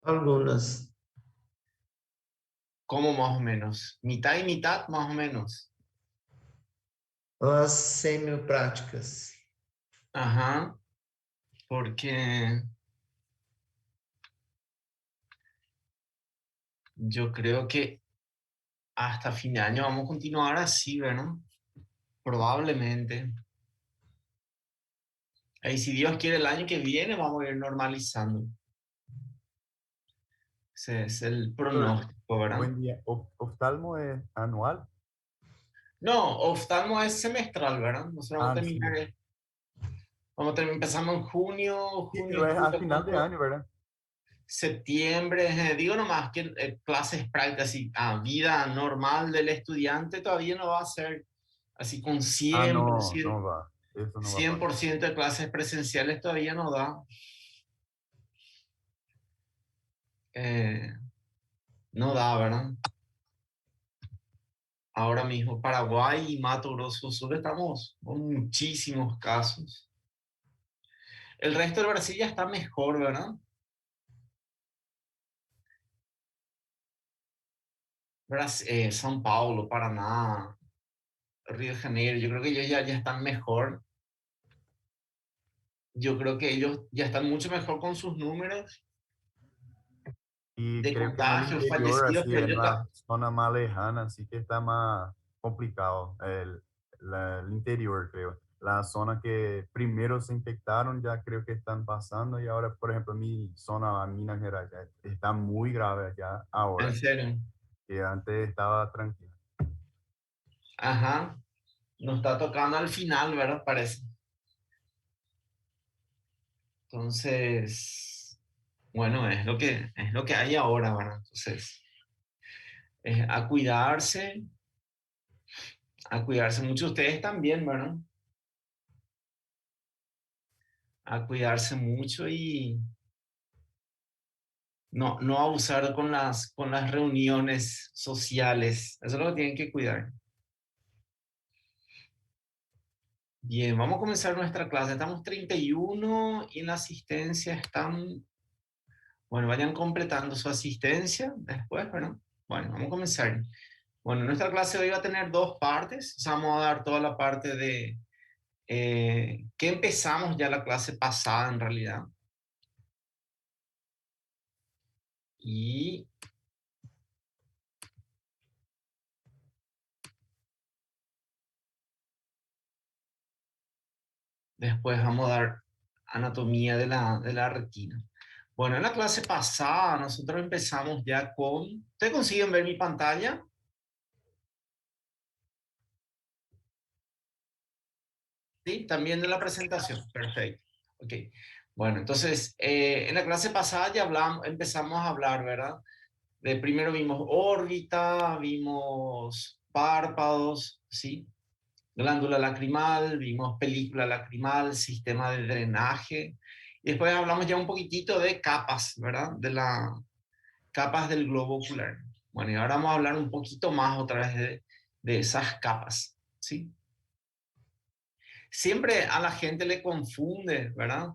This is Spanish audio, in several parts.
Algunas, ¿Cómo más o menos? ¿Mitad y mitad más o menos? las semiopráticas. Ajá, porque yo creo que hasta fin de año vamos a continuar así, ¿verdad? Probablemente. Y si Dios quiere el año que viene, vamos a ir normalizando. Ese es el Pero, pronóstico, ¿verdad? buen día. Oftalmo es anual. No, oftalmo es semestral, ¿verdad? Nosotros vamos a Ah, sí. terminar, empezamos en Sí, junio, pero es al julio, final de agosto, año, ¿verdad? septiembre. Digo nomás que clases prácticas y vida normal del estudiante todavía no va a ser así con Ah, cien por no, ciento no va. Eso no va a cien por pasar. ciento de clases presenciales todavía no da. Eh, no da, ¿verdad? Ahora mismo Paraguay y Mato Grosso do Sul estamos con muchísimos casos. El resto del Brasil ya está mejor, ¿verdad? São Paulo, Paraná, Río de Janeiro, yo creo que ellos ya están mejor. Yo creo que ellos ya están mucho mejor con sus números Y de creo que en el contagios, interior, fallecidos, así pero en la zona más lejana, sí que está más complicado. El interior, creo. La zona que primero se infectaron ya creo que están pasando y ahora, por ejemplo, mi zona, Minas Gerais, ya está muy grave ya en ahora, serio. que antes estaba tranquilo. Ajá, nos está tocando al final, ¿verdad? Parece. Entonces, bueno, es lo que hay ahora, ¿verdad? Entonces, a a cuidarse mucho ustedes también, ¿verdad? A cuidarse mucho y no abusar con con las reuniones sociales. Eso es lo que tienen que cuidar. Bien, vamos a comenzar nuestra clase. Estamos 31 y en la asistencia están, bueno, vayan completando su asistencia después, ¿verdad? Bueno, vamos a comenzar. Bueno, nuestra clase hoy va a tener dos partes. O sea, vamos a dar toda la parte de que empezamos ya la clase pasada en realidad. Y después vamos a dar anatomía de de la retina. Bueno, en la clase pasada nosotros empezamos ya con... ¿Ustedes consiguen ver mi pantalla? Sí, también de la presentación. Perfecto. Ok. Bueno, entonces, en la clase pasada ya hablamos, empezamos a hablar, ¿verdad? De primero vimos órbita, vimos párpados, ¿sí? Glándula lacrimal, vimos película lacrimal, sistema de drenaje. Y después hablamos ya un poquitito de capas, ¿verdad? De las capas del globo ocular. Bueno, y ahora vamos a hablar un poquito más otra vez de esas capas, ¿sí? Siempre a la gente le confunde, ¿verdad?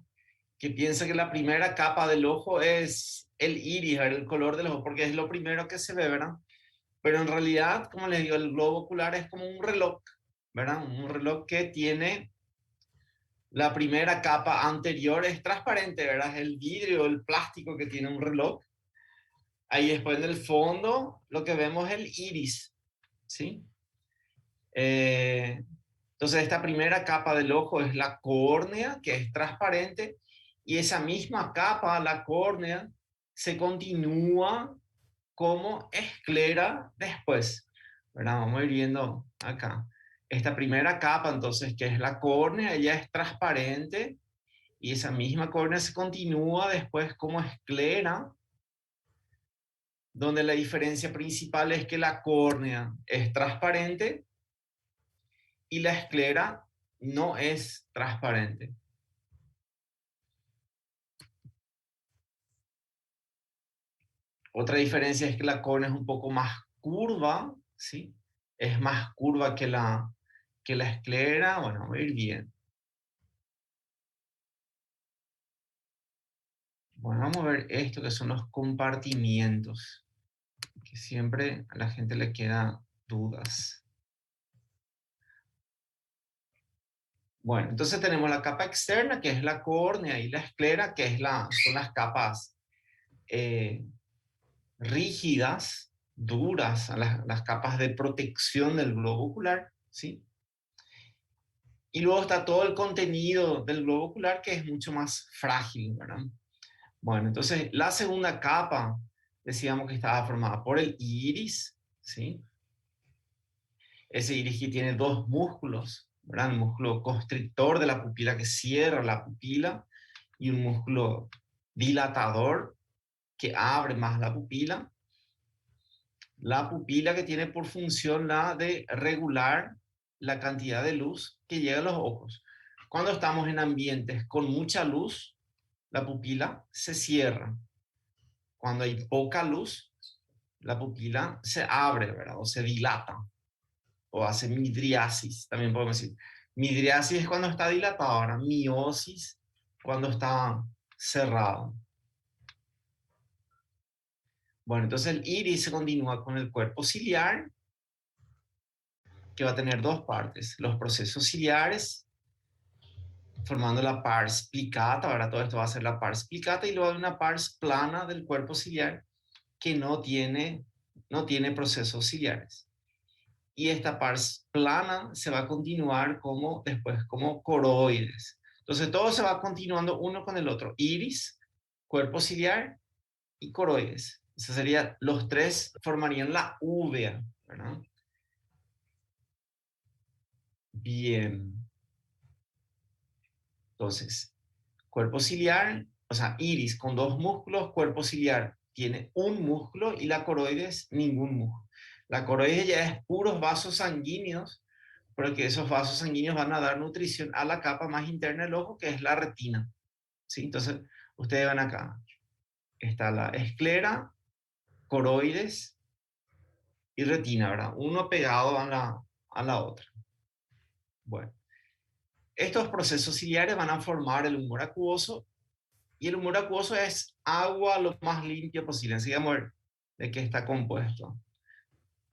Que piensa que la primera capa del ojo es el iris, el color del ojo, porque es lo primero que se ve, ¿verdad? Pero en realidad, como les digo, el globo ocular es como un reloj, ¿verdad? Un reloj que tiene la primera capa anterior, es transparente, ¿verdad? Es el vidrio, el plástico que tiene un reloj. Ahí después en el fondo lo que vemos es el iris, ¿sí? Eh, entonces esta primera capa del ojo es la córnea, que es transparente, y esa misma capa, la córnea, se continúa como esclera después, ¿verdad? Vamos a ir viendo acá. Esta primera capa, entonces, que es la córnea, ella es transparente, y esa misma córnea se continúa después como esclera, donde la diferencia principal es que la córnea es transparente y la esclera no es transparente. Otra diferencia es que la córnea es un poco más curva, ¿sí? Es más curva que que la esclera. Bueno, vamos a ir bien. Bueno, vamos a ver esto que son los compartimientos, que siempre a la gente le quedan dudas. Bueno, entonces tenemos la capa externa, que es la córnea, y la esclera, que es son las capas rígidas, duras, las capas de protección del globo ocular, ¿sí? Y luego está todo el contenido del globo ocular, que es mucho más frágil, ¿verdad? Bueno, entonces la segunda capa, decíamos que estaba formada por el iris, ¿sí? Ese iris que tiene dos músculos, ¿verdad? El músculo constrictor de la pupila que cierra la pupila y un músculo dilatador que abre más la pupila. La pupila que tiene por función la de regular la cantidad de luz que llega a los ojos. Cuando estamos en ambientes con mucha luz, la pupila se cierra. Cuando hay poca luz, la pupila se abre, ¿verdad? O se dilata. O hace midriasis, también podemos decir. Midriasis es cuando está dilatado, ahora miosis cuando está cerrado. Bueno, entonces el iris se continúa con el cuerpo ciliar, que va a tener dos partes. Los procesos ciliares, formando la pars plicata, ahora todo esto va a ser la pars plicata, y luego hay una pars plana del cuerpo ciliar que no tiene procesos ciliares. Y esta pars plana se va a continuar después como coroides. Entonces todo se va continuando uno con el otro. Iris, cuerpo ciliar y coroides. Esos serían, los tres formarían la uvea, ¿verdad? Bien. Entonces, cuerpo ciliar, o sea, iris con dos músculos, cuerpo ciliar tiene un músculo y la coroides ningún músculo. La coroides ya es puros vasos sanguíneos, porque esos vasos sanguíneos van a dar nutrición a la capa más interna del ojo, que es la retina. ¿Sí? Entonces, ustedes van acá. Está la esclera, coroides y retina, ¿verdad? Uno pegado a la otra. Bueno, estos procesos ciliares van a formar el humor acuoso, y el humor acuoso es agua lo más limpia posible. Así vamos a ver de qué está compuesto.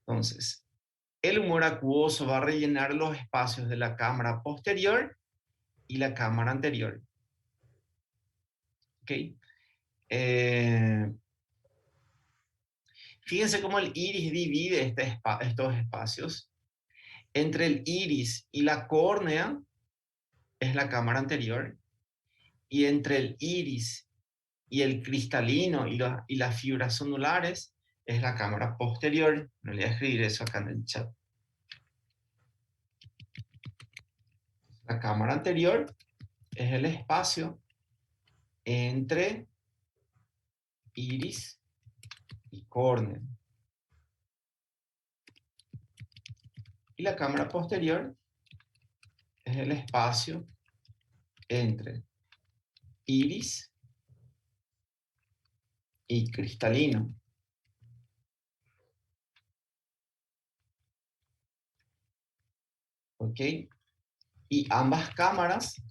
Entonces, el humor acuoso va a rellenar los espacios de la cámara posterior y la cámara anterior. ¿Ok? Fíjense cómo el iris divide estos espacios. Entre el iris y la córnea es la cámara anterior, y entre el iris y el cristalino y las fibras zonulares es la cámara posterior. No le voy a escribir eso acá en el chat. La cámara anterior es el espacio entre iris y córnea. Y la cámara posterior es el espacio entre iris y cristalino. ¿Ok? Y ambas cámaras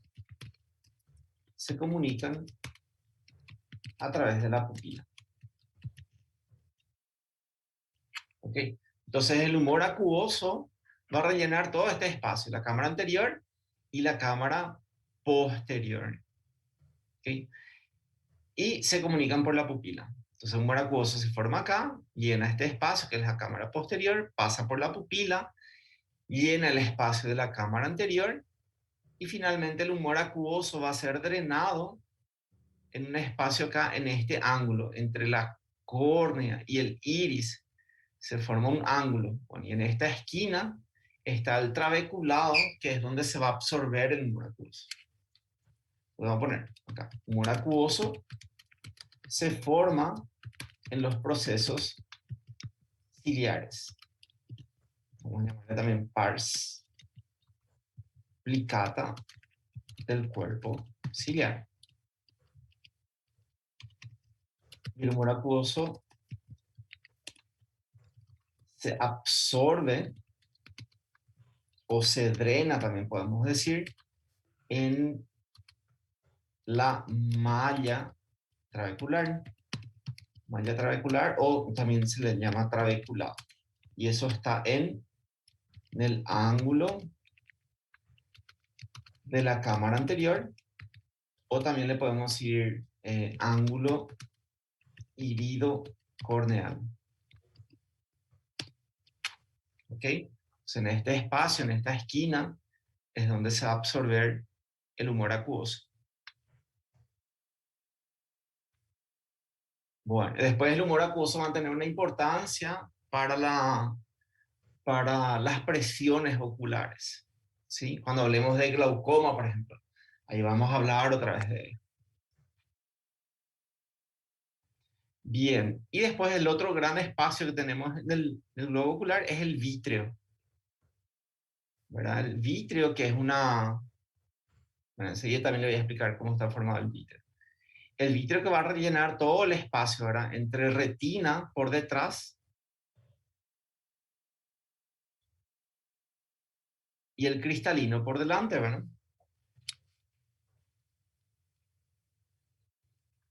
se comunican a través de la pupila. ¿Ok? Entonces el humor acuoso va a rellenar todo este espacio, la cámara anterior y la cámara posterior. ¿Ok? Y se comunican por la pupila. Entonces el humor acuoso se forma acá, llena este espacio que es la cámara posterior, pasa por la pupila, llena el espacio de la cámara anterior, y finalmente el humor acuoso va a ser drenado en un espacio acá, en este ángulo, entre la córnea y el iris, se forma un ángulo. Bueno, y en esta esquina está el trabeculado, que es donde se va a absorber el humor acuoso. Lo vamos a poner acá. Humor acuoso se forma en los procesos ciliares. Vamos a llamarle también pars plicata del cuerpo ciliar. Y el humor acuoso se absorbe o se drena, también podemos decir, en la malla trabecular, malla trabecular, o también se le llama trabeculado. Y eso está en el ángulo de la cámara anterior, o también le podemos decir ángulo irido corneal. ¿Ok? Entonces, en este espacio, en esta esquina, es donde se va a absorber el humor acuoso. Bueno, después el humor acuoso va a tener una importancia para las presiones oculares, ¿sí? Cuando hablemos de glaucoma, por ejemplo, ahí vamos a hablar otra vez de él. Bien, y después el otro gran espacio que tenemos en el globo ocular es el vítreo, ¿verdad? El vítreo, que es una... Bueno, enseguida también le voy a explicar cómo está formado el vítreo. El vítreo que va a rellenar todo el espacio, ¿verdad? Entre retina por detrás y el cristalino por delante, ¿verdad?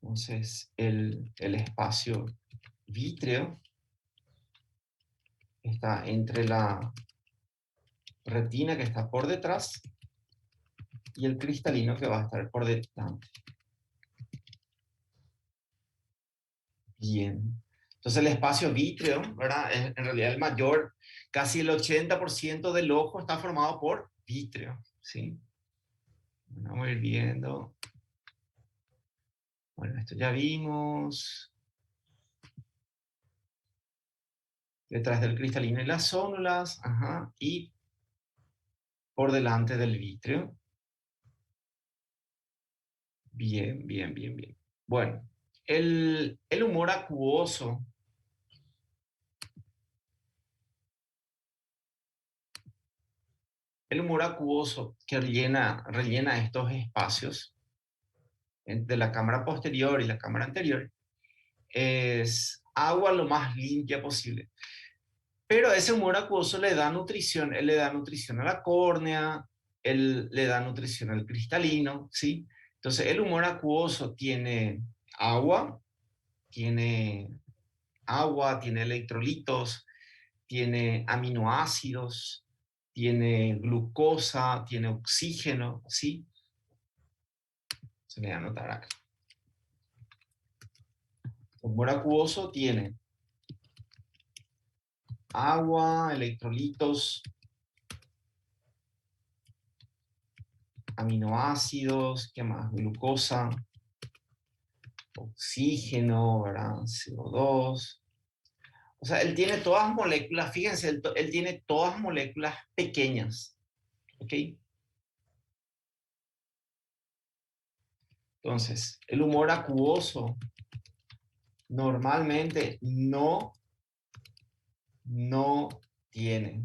Entonces, el espacio vítreo está entre la retina que está por detrás y el cristalino que va a estar por delante. Bien. Entonces el espacio vítreo, ¿verdad? Es en realidad el mayor, casi el 80% del ojo está formado por vítreo, ¿sí? Vamos a ir viendo. Bueno, esto ya vimos. Detrás del cristalino y las zónulas, ajá, y por delante del vítreo. Bien, bien, bien, bien. Bueno, el humor acuoso que rellena estos espacios entre la cámara posterior y la cámara anterior es agua lo más limpia posible. Pero ese humor acuoso le da nutrición, él le da nutrición a la córnea, él le da nutrición al cristalino, ¿sí? Entonces el humor acuoso tiene agua, tiene tiene electrolitos, tiene aminoácidos, tiene glucosa, tiene oxígeno, ¿sí? Se me va a anotar acá. El humor acuoso tiene agua, electrolitos, aminoácidos, ¿qué más? Glucosa, oxígeno, ¿verdad? CO2. O sea, él tiene todas moléculas, fíjense, él tiene todas moléculas pequeñas, ¿ok? Entonces, el humor acuoso normalmente no tiene.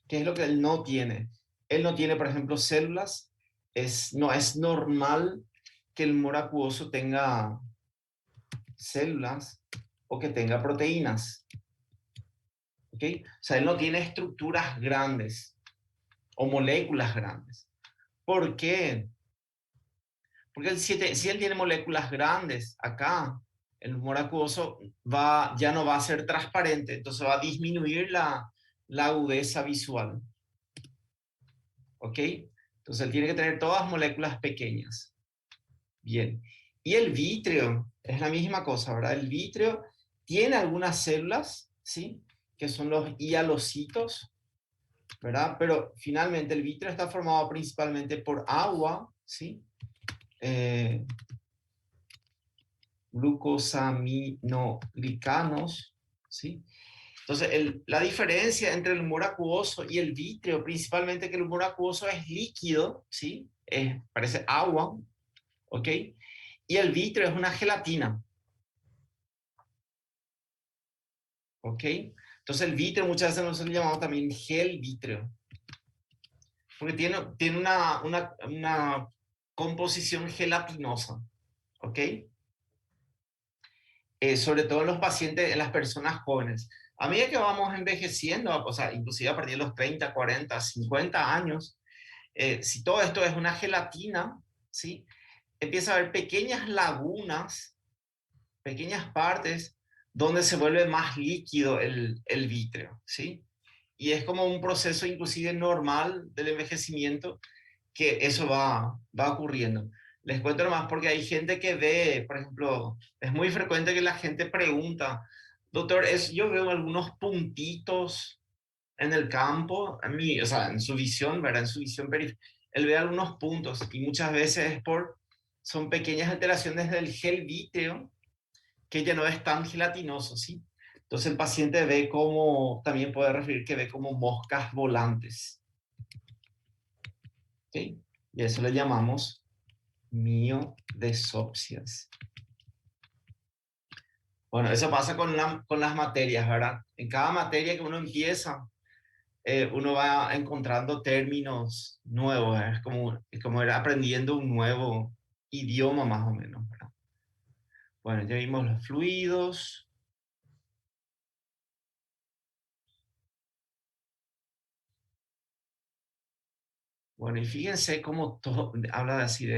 ¿Qué es lo que él no tiene? Él no tiene, por ejemplo, células. No es normal que el humor acuoso tenga células o que tenga proteínas. ¿Ok? O sea, él no tiene estructuras grandes o moléculas grandes. ¿Por qué? Porque si él tiene moléculas grandes acá, el humor acuoso ya no va a ser transparente, entonces va a disminuir la agudeza visual. ¿Ok? Entonces él tiene que tener todas moléculas pequeñas. Bien. Y el vítreo es la misma cosa, ¿verdad? El vítreo tiene algunas células, ¿sí? Que son los hialocitos, ¿verdad? Pero finalmente el vítreo está formado principalmente por agua, ¿sí? Glucosaminoglicanos, ¿sí? Entonces, la diferencia entre el humor acuoso y el vítreo, principalmente que el humor acuoso es líquido, ¿sí? Parece agua, ¿ok? Y el vítreo es una gelatina, ¿ok? Entonces, el vítreo muchas veces nosotros le llamamos también gel vítreo, porque tiene una composición gelatinosa, ¿ok? Sobre todo en los pacientes, en las personas jóvenes. A medida que vamos envejeciendo, o sea, inclusive a partir de los 30, 40, 50 años, si todo esto es una gelatina, ¿sí? Empieza a haber pequeñas lagunas pequeñas partes donde se vuelve más líquido el vítreo, ¿sí? Y es como un proceso inclusive normal del envejecimiento que eso va ocurriendo. Les cuento nomás porque hay gente que ve, por ejemplo, es muy frecuente que la gente pregunta, doctor, yo veo algunos puntitos en el campo, o sea, en su visión, ¿verdad? En su visión periférica, él ve algunos puntos y muchas veces son pequeñas alteraciones del gel vítreo que ya no es tan gelatinoso, ¿sí? Entonces el paciente ve como, también puede referir que ve como moscas volantes, ¿ok? Y a eso le llamamos miodesopsias. Bueno, eso pasa con las materias, ¿verdad? En cada materia que uno empieza, uno va encontrando términos nuevos, ¿eh? Es como ir aprendiendo un nuevo idioma más o menos, ¿verdad? Bueno, ya vimos los fluidos. Bueno, y fíjense cómo todo habla así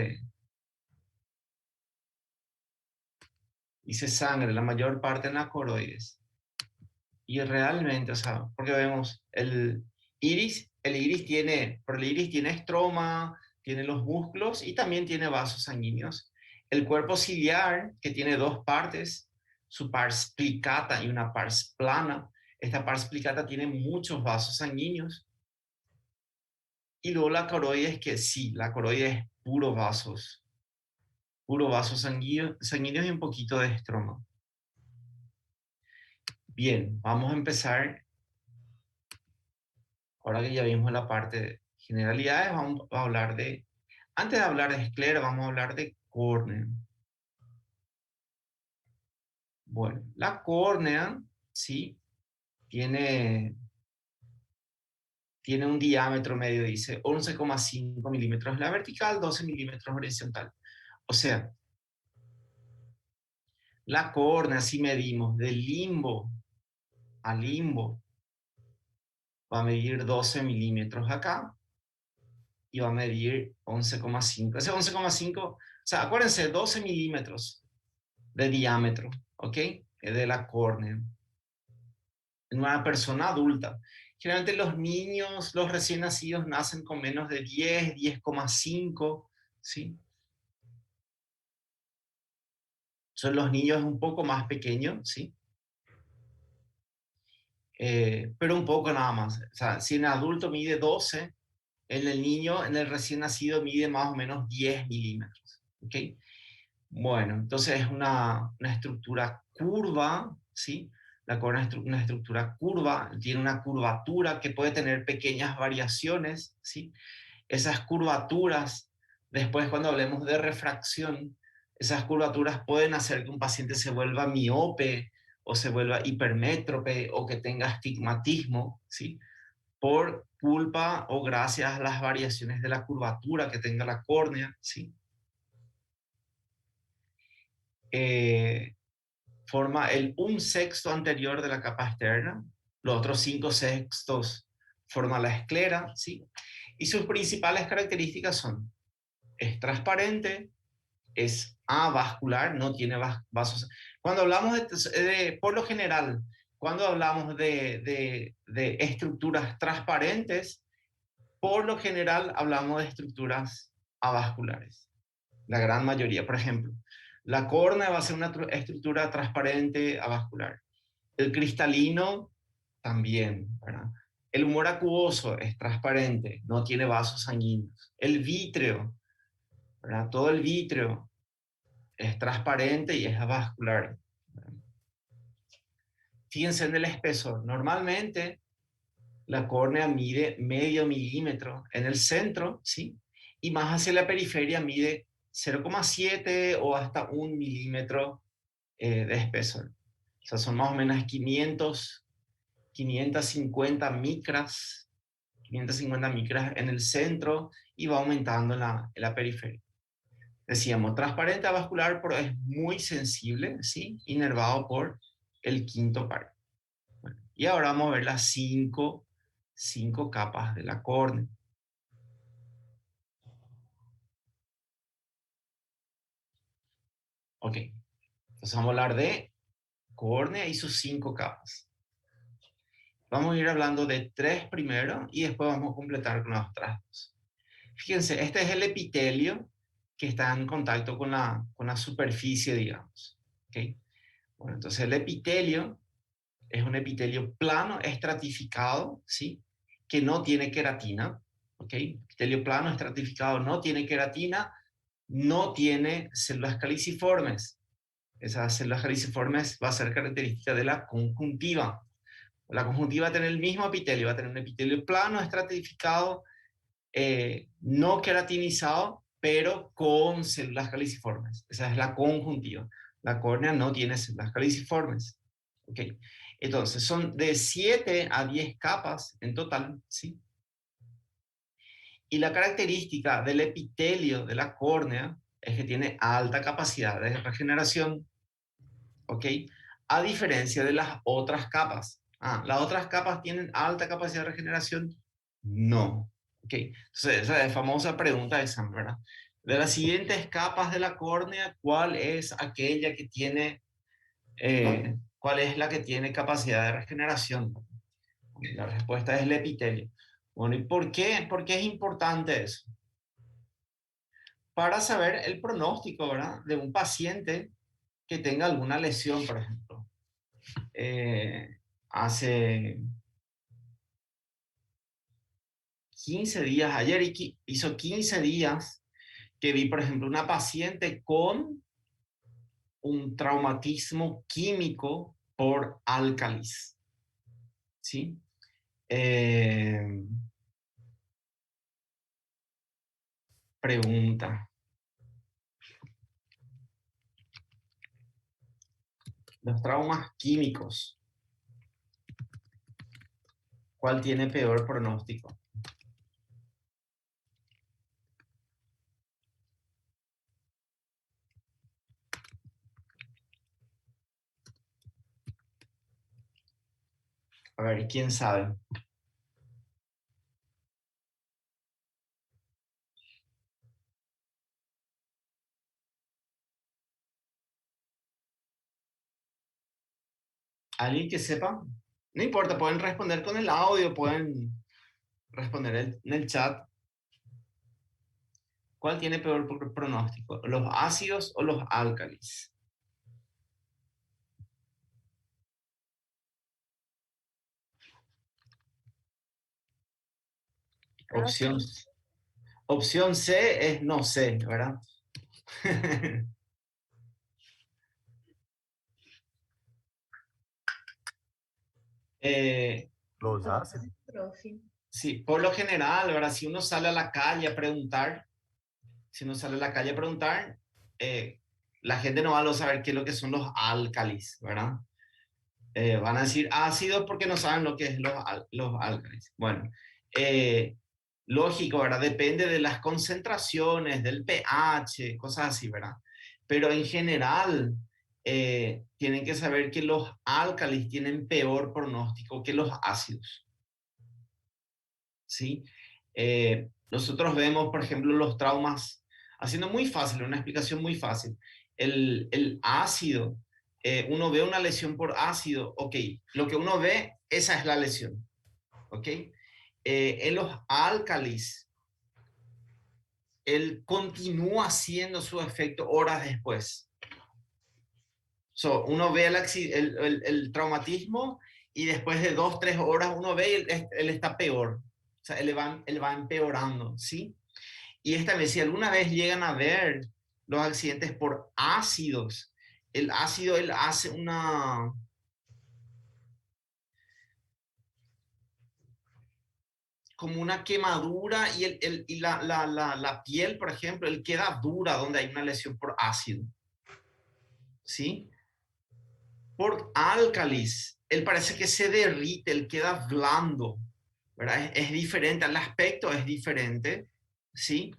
dice sangre, la mayor parte en la coroides. Y realmente, o sea, porque vemos el iris pero el iris tiene estroma, tiene los músculos y también tiene vasos sanguíneos. El cuerpo ciliar, que tiene dos partes, su pars plicata y una pars plana. Esta pars plicata tiene muchos vasos sanguíneos. Y luego la coroides, que sí, la coroides es puro vasos sanguíneos y un poquito de estroma. Bien, vamos a empezar. Ahora que ya vimos la parte de generalidades, vamos a hablar antes de hablar de esclera, vamos a hablar de córnea. Bueno, la córnea, sí, tiene un diámetro medio, dice 11,5 milímetros la vertical, 12 milímetros horizontal. O sea, la córnea, si medimos de limbo a limbo, va a medir 12 milímetros acá y va a medir 11,5. Ese 11,5, o sea, acuérdense, 12 milímetros de diámetro, ¿ok? De la córnea. En una persona adulta. Generalmente los niños, los recién nacidos, nacen con menos de 10,5, ¿sí? Son los niños un poco más pequeños, ¿sí? Pero un poco nada más. O sea, si en adulto mide 12, en el niño, en el recién nacido, mide más o menos 10 milímetros, ¿ok? Bueno, entonces es una estructura curva, ¿sí? La córnea es una estructura curva, tiene una curvatura que puede tener pequeñas variaciones, ¿sí? Esas curvaturas, después cuando hablemos de refracción, esas curvaturas pueden hacer que un paciente se vuelva miope o se vuelva hipermétrope o que tenga astigmatismo, ¿sí? Por culpa o gracias a las variaciones de la curvatura que tenga la córnea, ¿sí? Forma un sexto anterior de la capa externa, los otros 5/6 forma la esclera, ¿sí? Y sus principales características son, es transparente, es avascular, no tiene vasos. Cuando hablamos por lo general, cuando hablamos de estructuras transparentes, por lo general hablamos de estructuras avasculares. La gran mayoría, por ejemplo, la córnea va a ser una estructura transparente avascular. El cristalino también, ¿verdad? El humor acuoso es transparente, no tiene vasos sanguíneos. El vítreo, ¿verdad? Todo el vítreo es transparente y es avascular. Fíjense en el espesor. Normalmente la córnea mide medio milímetro en el centro, ¿sí? Y más hacia la periferia mide 0,7 o hasta 1 milímetro de espesor. O sea, son más o menos 550 micras, 550 micras en el centro y va aumentando en la periferia. Decíamos, transparente avascular, pero es muy sensible, ¿sí? Inervado por el quinto par. Bueno, y ahora vamos a ver las cinco capas de la córnea. Ok, Entonces vamos a hablar de córnea y sus 5 capas. Vamos a ir hablando de 3 primero y después vamos a completar con las otras 2. Fíjense, este es el epitelio que está en contacto con la superficie, digamos. ¿Okay? Bueno, entonces el epitelio es un epitelio plano, estratificado, ¿sí? Que no tiene queratina. ¿Okay? Epitelio plano, estratificado, no tiene queratina, no tiene células caliciformes. Esas células caliciformes va a ser característica de la conjuntiva. La conjuntiva va a tener el mismo epitelio, va a tener un epitelio plano, estratificado, no queratinizado, pero con células caliciformes. Esa es la conjuntiva. La córnea no tiene células caliciformes. ¿Okay? Entonces, son de 7 a 10 capas en total, ¿sí? Y la característica del epitelio de la córnea es que tiene alta capacidad de regeneración, ¿ok? A diferencia de las otras capas. ¿Las otras capas tienen alta capacidad de regeneración? No. ¿Ok? Entonces, esa es la famosa pregunta de examen, ¿verdad? De las siguientes capas de la córnea, ¿cuál es aquella que tiene, cuál es la que tiene capacidad de regeneración? La respuesta es el epitelio. Bueno, ¿y por qué? ¿Por qué es importante eso? Para saber el pronóstico, ¿verdad? De un paciente que tenga alguna lesión, por ejemplo. Hace 15 días, ayer hizo 15 días que vi, por ejemplo, una paciente con un traumatismo químico por álcalis. ¿Sí? Pregunta. Los traumas químicos. ¿Cuál tiene peor pronóstico? A ver, ¿quién sabe? ¿Alguien que sepa? No importa, pueden responder con el audio, pueden responder en el chat. ¿Cuál tiene peor pronóstico? ¿Los ácidos o los álcalis? Opción, opción C es no sé, ¿verdad? Los ácidos. Sí, por lo general, ¿verdad? Si uno sale a la calle a preguntar, la gente no va a saber qué es lo que son los álcalis, ¿verdad? Van a decir ácidos porque no saben lo que es los álcalis. Bueno, lógico, ¿verdad? Depende de las concentraciones, del pH, cosas así, ¿verdad? Pero en general, tienen que saber que los álcalis tienen peor pronóstico que los ácidos. ¿Sí? Nosotros vemos, por ejemplo, los traumas, haciendo muy fácil, una explicación muy fácil. El ácido, uno ve una lesión por ácido, ok, lo que uno ve, esa es la lesión, ok. En los álcalis, él continúa haciendo su efecto horas después. Uno ve el traumatismo y después de 2-3 horas uno ve él está peor. O sea, él va empeorando, ¿sí? Y esta vez, si alguna vez llegan a ver los accidentes por ácidos, el ácido, él hace como una quemadura y la piel, por ejemplo, él queda dura donde hay una lesión por ácido. ¿Sí? Por álcalis, él parece que se derrite, él queda blando, ¿verdad? Es diferente, el aspecto es diferente, ¿sí?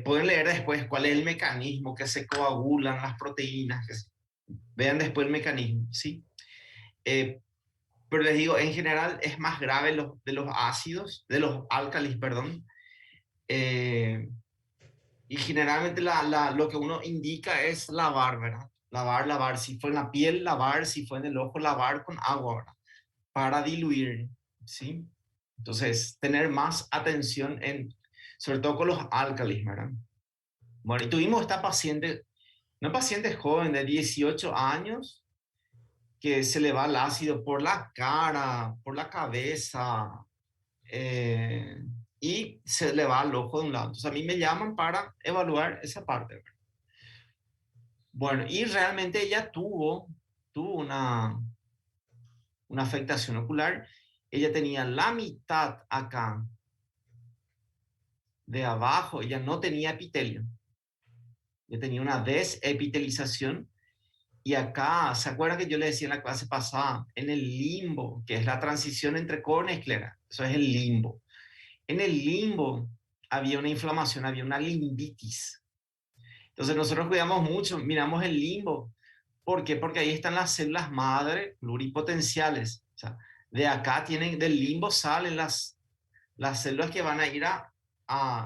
Pueden leer después cuál es el mecanismo que se coagulan las proteínas, vean después el mecanismo, ¿sí? Pero les digo, en general es más grave de los ácidos, de los álcalis, perdón. Y generalmente lo que uno indica es lavar, ¿verdad? lavar, si fue en la piel, lavar, si fue en el ojo, lavar con agua, ¿verdad? Para diluir, ¿sí? Entonces, tener más atención sobre todo con los álcalis, ¿verdad? Bueno, y tuvimos esta paciente, una paciente joven de 18 años, que se le va el ácido por la cara, por la cabeza, y se le va al ojo de un lado. Entonces a mí me llaman para evaluar esa parte. Bueno, y realmente ella tuvo una afectación ocular. Ella tenía la mitad acá de abajo, ella no tenía epitelio. Ella tenía una desepitelización. Y acá, ¿se acuerdan que yo le decía en la clase pasada? En el limbo, que es la transición entre córnea y esclera. Eso es el limbo. En el limbo había una inflamación, había una limbitis. Entonces nosotros cuidamos mucho, miramos el limbo. ¿Por qué? Porque ahí están las células madre pluripotenciales. O sea, de acá del limbo salen las células que van a ir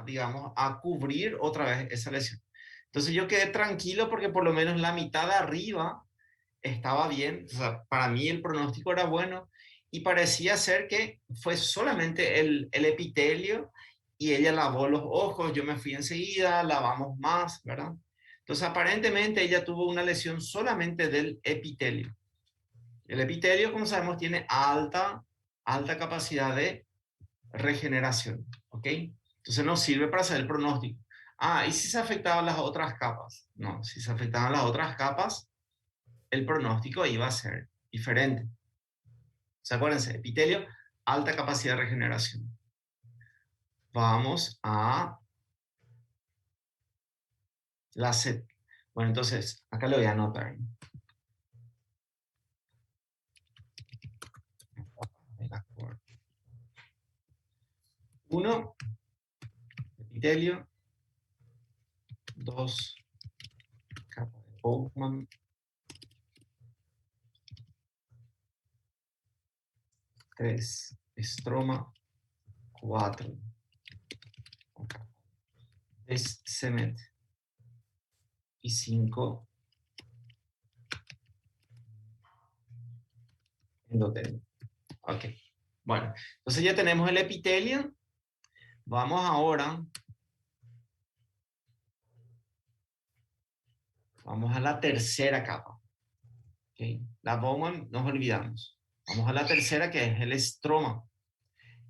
digamos, a cubrir otra vez esa lesión. Entonces yo quedé tranquilo porque por lo menos la mitad de arriba estaba bien. O sea, para mí el pronóstico era bueno y parecía ser que fue solamente el epitelio y ella lavó los ojos, yo me fui enseguida, lavamos más, ¿verdad? Entonces aparentemente ella tuvo una lesión solamente del epitelio. El epitelio, como sabemos, tiene alta capacidad de regeneración, ¿ok? Entonces nos sirve para hacer el pronóstico. ¿Y si se afectaban las otras capas? No, si se afectaban las otras capas, el pronóstico iba a ser diferente. ¿Se acuérdense? Epitelio, alta capacidad de regeneración. Vamos a la C. Bueno, entonces, acá lo voy a anotar. Uno, epitelio. 2, capa de Bowman. 3, estroma. 4, es cement. Y 5, endotelio. Ok. Bueno, entonces ya tenemos el epitelio. Vamos ahora. Vamos a la tercera capa. Okay. La Bowman nos olvidamos. Vamos a la tercera, que es el estroma.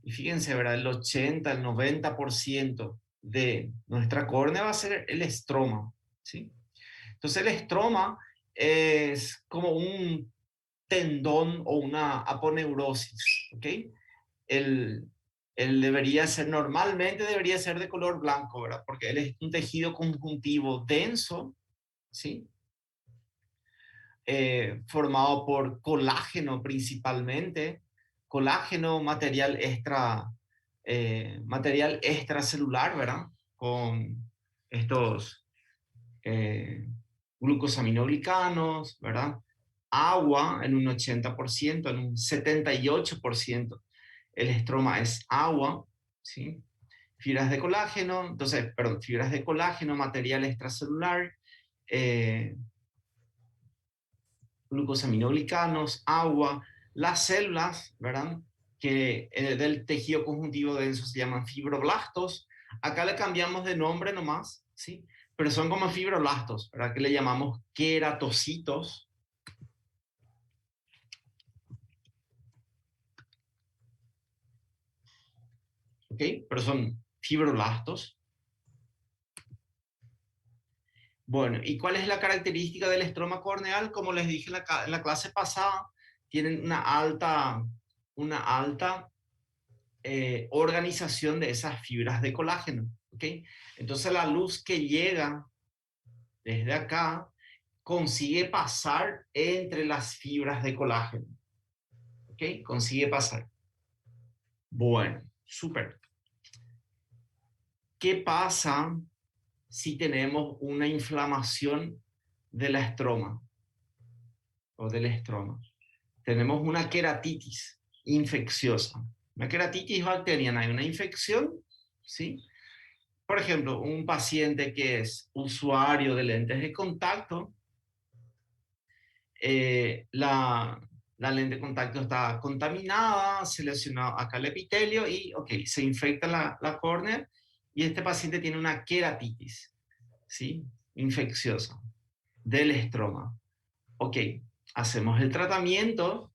Y fíjense, ¿verdad? El 80, el 90% de nuestra córnea va a ser el estroma, ¿sí? Entonces el estroma es como un tendón o una aponeurosis, ¿ok? El normalmente debería ser de color blanco, ¿verdad? Porque él es un tejido conjuntivo denso, ¿sí? Formado por colágeno principalmente, colágeno, material extracelular, ¿verdad? Con estos glucosaminoglicanos, ¿verdad? Agua en un 80%, en un 78%. El estroma es agua, ¿sí? Fibras de colágeno, entonces, perdón, fibras de colágeno, material extracelular, glucosaminoglicanos, agua, las células, ¿verdad? Que del tejido conjuntivo denso se llaman fibroblastos. Acá le cambiamos de nombre nomás, ¿sí? Pero son como fibroblastos, ¿verdad? Que le llamamos queratocitos. ¿Ok? Pero son fibroblastos. Bueno, ¿y cuál es la característica del estroma corneal? Como les dije en la clase pasada, tienen una alta organización de esas fibras de colágeno. ¿Ok? Entonces la luz que llega desde acá consigue pasar entre las fibras de colágeno. ¿Ok? Consigue pasar. Bueno, súper. ¿Qué pasa si tenemos una inflamación de la estroma o del estroma? Tenemos una queratitis infecciosa. Una queratitis bacteriana, hay una infección, ¿sí? Por ejemplo, un paciente que es usuario de lentes de contacto la lente de contacto está contaminada, se lesionó acá el epitelio y, ok, se infecta la córnea y este paciente tiene una queratitis, ¿sí? Infecciosa del estroma. Ok, hacemos el tratamiento.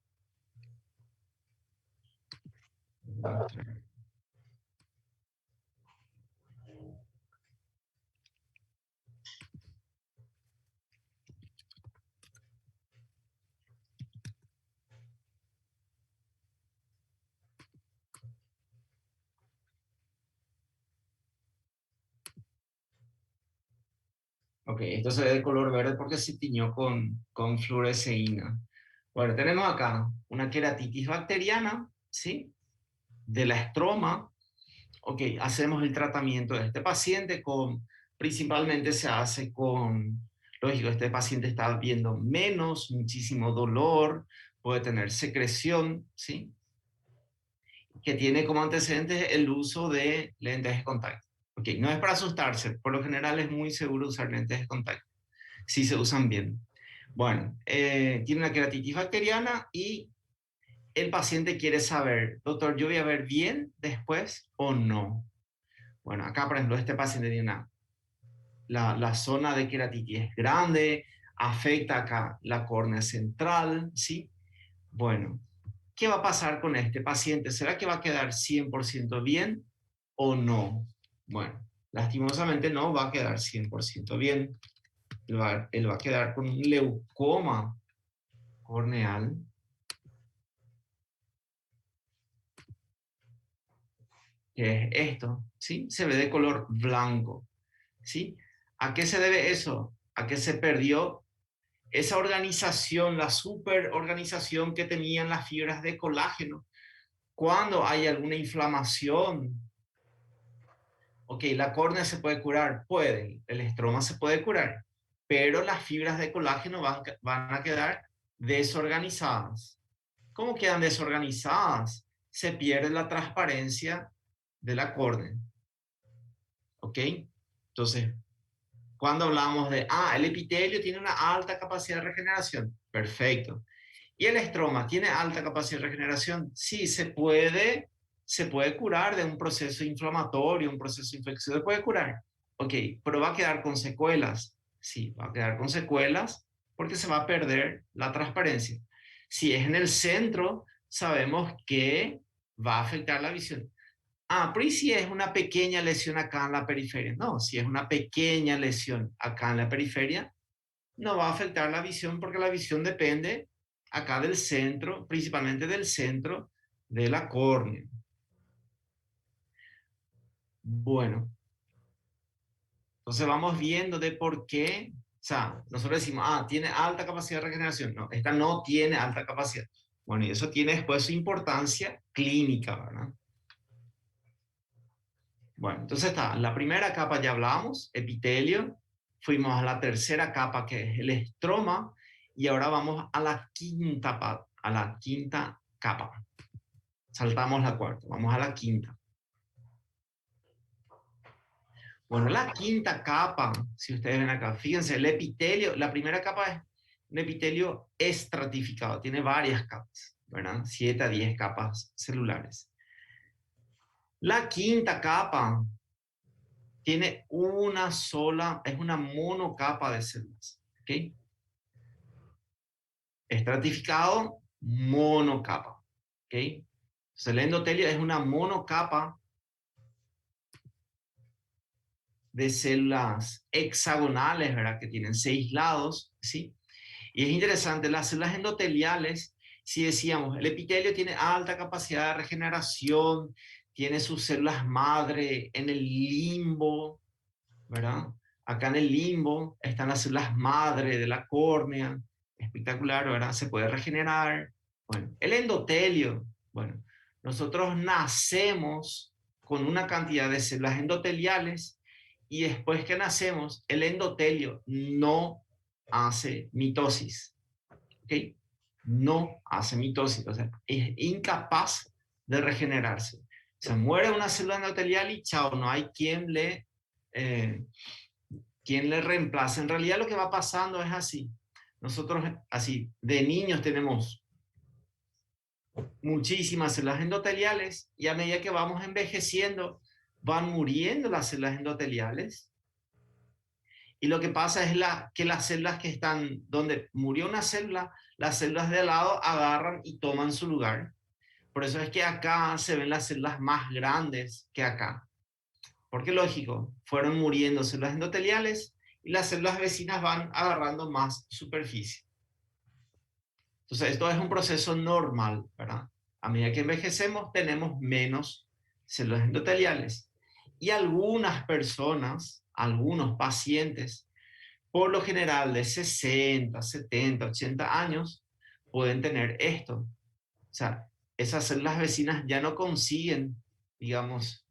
Ok, esto se ve de color verde porque se tiñó con fluoresceína. Bueno, tenemos acá una queratitis bacteriana, ¿sí? De la estroma. Ok, hacemos el tratamiento de este paciente principalmente se hace lógico, este paciente está viendo menos, muchísimo dolor, puede tener secreción, ¿sí? Que tiene como antecedentes el uso de lentes de contacto. Ok, no es para asustarse, por lo general es muy seguro usar lentes de contacto, si se usan bien. Bueno, tiene una queratitis bacteriana y el paciente quiere saber, doctor, ¿yo voy a ver bien después o no? Bueno, acá, por ejemplo, este paciente tiene la zona de queratitis es grande, afecta acá la córnea central, ¿sí? Bueno, ¿qué va a pasar con este paciente? ¿Será que va a quedar 100% bien o no? Bueno, lastimosamente no va a quedar 100% bien. Él va a quedar con un leucoma corneal. Que es esto, ¿sí? Se ve de color blanco, ¿sí? ¿A qué se debe eso? A que se perdió esa organización, la superorganización que tenían las fibras de colágeno. Cuando hay alguna inflamación, ok, la córnea se puede curar, puede, el estroma se puede curar, pero las fibras de colágeno van a quedar desorganizadas. ¿Cómo quedan desorganizadas? Se pierde la transparencia de la córnea. ¿Ok? Entonces, cuando hablamos de, el epitelio tiene una alta capacidad de regeneración, perfecto. ¿Y el estroma tiene alta capacidad de regeneración? Sí, se puede curar de un proceso inflamatorio, un proceso infeccioso, se puede curar. Ok, pero va a quedar con secuelas. Sí, va a quedar con secuelas porque se va a perder la transparencia. Si es en el centro, sabemos que va a afectar la visión. Pero ¿y si es una pequeña lesión acá en la periferia? No, si es una pequeña lesión acá en la periferia, no va a afectar la visión porque la visión depende acá del centro, principalmente del centro de la córnea. Bueno, entonces vamos viendo de por qué, o sea, nosotros decimos, tiene alta capacidad de regeneración. No, esta no tiene alta capacidad. Bueno, y eso tiene después su importancia clínica, ¿verdad? Bueno, entonces está, la primera capa ya hablamos, epitelio, fuimos a la tercera capa que es el estroma y ahora vamos a la quinta capa. Saltamos la cuarta, vamos a la quinta. Bueno, la quinta capa, si ustedes ven acá, fíjense, el epitelio, la primera capa es un epitelio estratificado, tiene varias capas, ¿verdad? 7 a 10 capas celulares. La quinta capa tiene una sola, es una monocapa de células, ¿ok? Estratificado, monocapa, ¿ok? Entonces el endotelio es una monocapa de células hexagonales, ¿verdad? Que tienen 6 lados, ¿sí? Y es interesante, las células endoteliales, si decíamos, el epitelio tiene alta capacidad de regeneración, tiene sus células madre en el limbo, ¿verdad? Acá en el limbo están las células madre de la córnea, espectacular, ¿verdad? Se puede regenerar. Bueno, el endotelio, bueno, nosotros nacemos con una cantidad de células endoteliales y después que nacemos, el endotelio no hace mitosis, ¿ok? No hace mitosis, o sea, es incapaz de regenerarse. Se muere una célula endotelial y chao, no hay quien le reemplace. En realidad lo que va pasando es así. nosotros así, de niños tenemos muchísimas células endoteliales y a medida que vamos envejeciendo, van muriendo las células endoteliales. Y lo que pasa es que las células que están donde murió una célula, las células de al lado agarran y toman su lugar. Por eso es que acá se ven las células más grandes que acá. Porque lógico, fueron muriendo células endoteliales y las células vecinas van agarrando más superficie. Entonces, esto es un proceso normal, ¿verdad? A medida que envejecemos, tenemos menos células endoteliales. Y algunas personas, algunos pacientes, por lo general de 60, 70, 80 años, pueden tener esto. O sea, esas células vecinas ya no consiguen, digamos,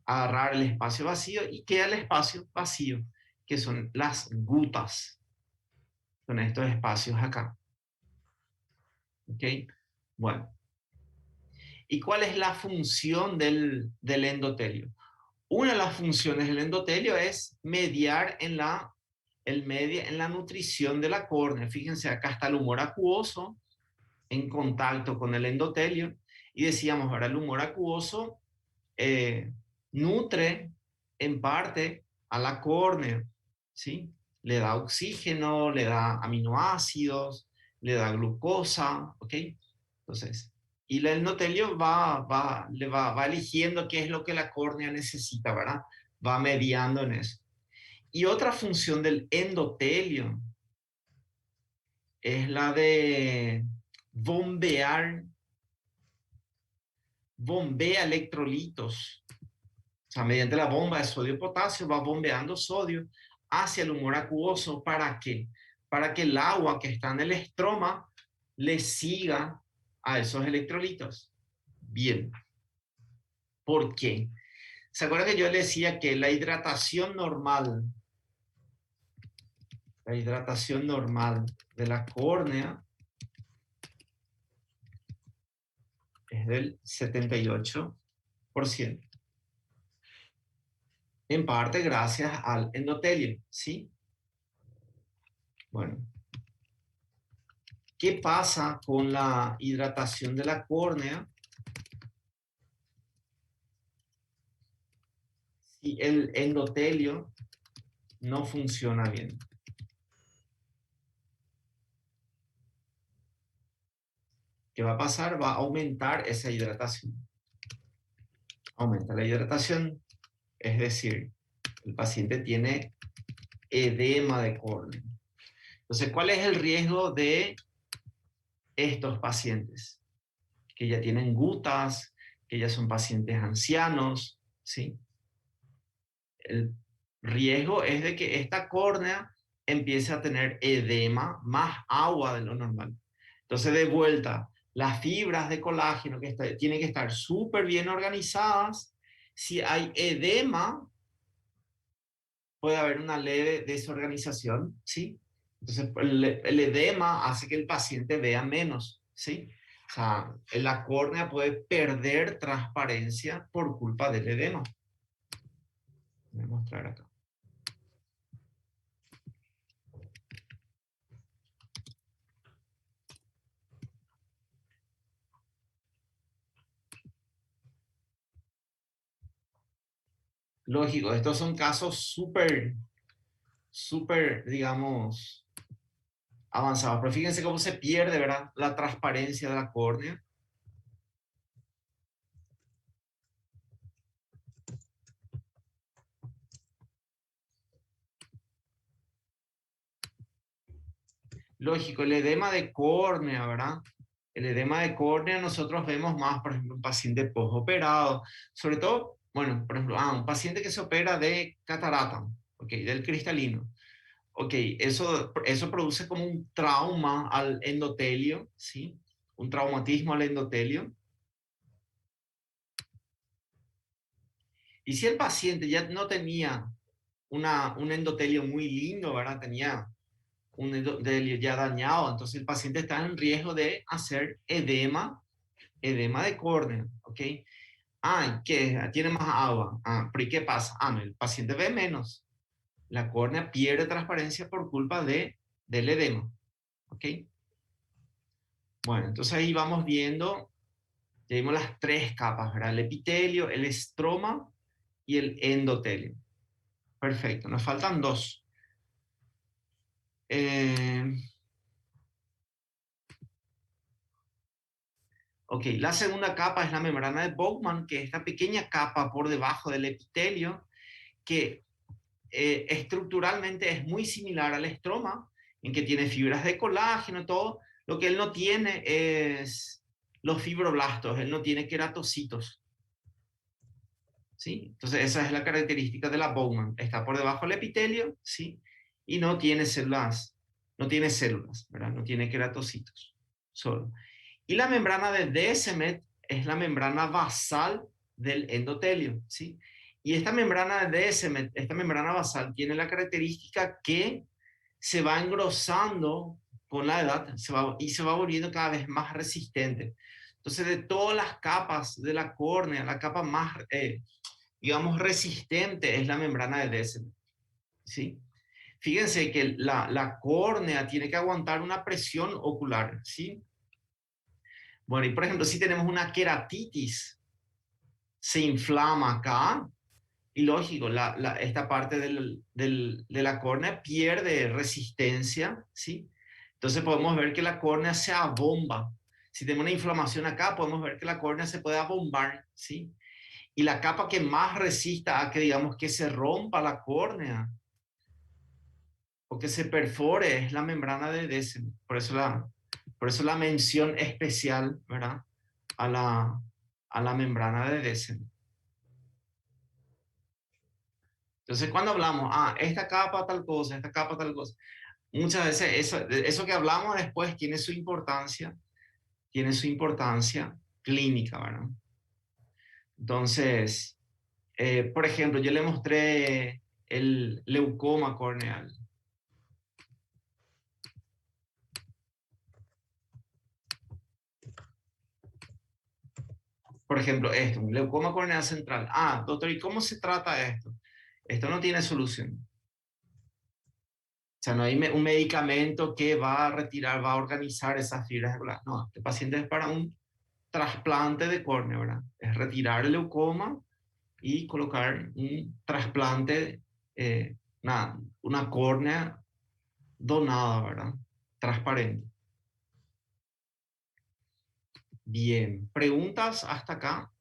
agarrar el espacio vacío y queda el espacio vacío, que son las gutas. Son estos espacios acá. ¿Ok? Bueno. ¿Y cuál es la función del endotelio? Una de las funciones del endotelio es mediar en la nutrición de la córnea. Fíjense, acá está el humor acuoso en contacto con el endotelio. Y decíamos, ahora el humor acuoso nutre en parte a la córnea, ¿sí? Le da oxígeno, le da aminoácidos, le da glucosa, ¿ok? Entonces, y el endotelio va eligiendo qué es lo que la córnea necesita, ¿verdad? Va mediando en eso. Y otra función del endotelio es la de bombea electrolitos. O sea, mediante la bomba de sodio-potasio va bombeando sodio hacia el humor acuoso. ¿Para qué? Para que el agua que está en el estroma le siga a esos electrolitos. Bien. ¿Por qué? ¿Se acuerdan que yo le decía que la hidratación normal de la córnea es del 78%? En parte gracias al endotelio, ¿sí? Bueno. ¿Qué pasa con la hidratación de la córnea si el endotelio no funciona bien? ¿Qué va a pasar? Va a aumentar esa hidratación. Aumenta la hidratación, es decir, el paciente tiene edema de córnea. Entonces, ¿cuál es el riesgo de estos pacientes? Que ya tienen gutas, que ya son pacientes ancianos, ¿sí? El riesgo es de que esta córnea empiece a tener edema, más agua de lo normal. Entonces, de vuelta, las fibras de colágeno tienen que estar súper bien organizadas. Si hay edema, puede haber una leve desorganización, ¿sí? Entonces, el edema hace que el paciente vea menos, ¿sí? O sea, la córnea puede perder transparencia por culpa del edema. Voy a mostrar acá. Lógico, estos son casos súper, digamos, avanzados. Pero fíjense cómo se pierde, ¿verdad? La transparencia de la córnea. Lógico, el edema de córnea, ¿verdad? El edema de córnea nosotros vemos más, por ejemplo, un paciente postoperado, sobre todo, bueno, por ejemplo, un paciente que se opera de catarata, ¿ok? Del cristalino. Ok, eso produce como un trauma al endotelio, ¿sí? Un traumatismo al endotelio. Y si el paciente ya no tenía un endotelio muy lindo, ¿verdad? Tenía un endotelio ya dañado, entonces el paciente está en riesgo de hacer edema de córnea, ¿ok? ¿Qué? Tiene más agua. ¿Pero y qué pasa? El paciente ve menos. La córnea pierde transparencia por culpa del edema. ¿Ok? Bueno, entonces ahí vamos viendo, ya vimos las tres capas, ¿verdad? El epitelio, el estroma y el endotelio. Perfecto, nos faltan dos. Ok, la segunda capa es la membrana de Bowman, que es esta pequeña capa por debajo del epitelio, que estructuralmente es muy similar al estroma, en que tiene fibras de colágeno, todo. Lo que él no tiene es los fibroblastos, él no tiene queratocitos. ¿Sí? Entonces esa es la característica de la Bowman. Está por debajo del epitelio, ¿sí? Y no tiene células, ¿verdad? No tiene queratocitos, solo. Y la membrana de Descemet es la membrana basal del endotelio, ¿sí? Y esta membrana de Descemet, esta membrana basal, tiene la característica que se va engrosando con la edad y se va volviendo cada vez más resistente. Entonces, de todas las capas de la córnea, la capa más, digamos, resistente es la membrana de Descemet, ¿sí? Fíjense que la córnea tiene que aguantar una presión ocular, ¿sí? Bueno, y por ejemplo, si tenemos una queratitis, se inflama acá, y lógico, esta parte de la córnea pierde resistencia, ¿sí? Entonces podemos ver que la córnea se abomba. Si tenemos una inflamación acá, podemos ver que la córnea se puede abombar, ¿sí? Y la capa que más resista a que, digamos, que se rompa la córnea o que se perfore es la membrana de Descemet. Por eso la mención especial, ¿verdad? A la membrana de Descemet. Entonces, cuando hablamos, esta capa tal cosa, esta capa tal cosa, muchas veces eso que hablamos después tiene su importancia clínica, ¿verdad? Entonces, por ejemplo, yo le mostré el leucoma corneal. Por ejemplo, esto, un leucoma corneal central. Doctor, ¿y cómo se trata esto? Esto no tiene solución. O sea, no hay un medicamento que va a retirar, va a organizar esas fibras. No, este paciente es para un trasplante de córnea, ¿verdad? Es retirar el leucoma y colocar un trasplante, una córnea donada, ¿verdad? Transparente. Bien, ¿preguntas hasta acá?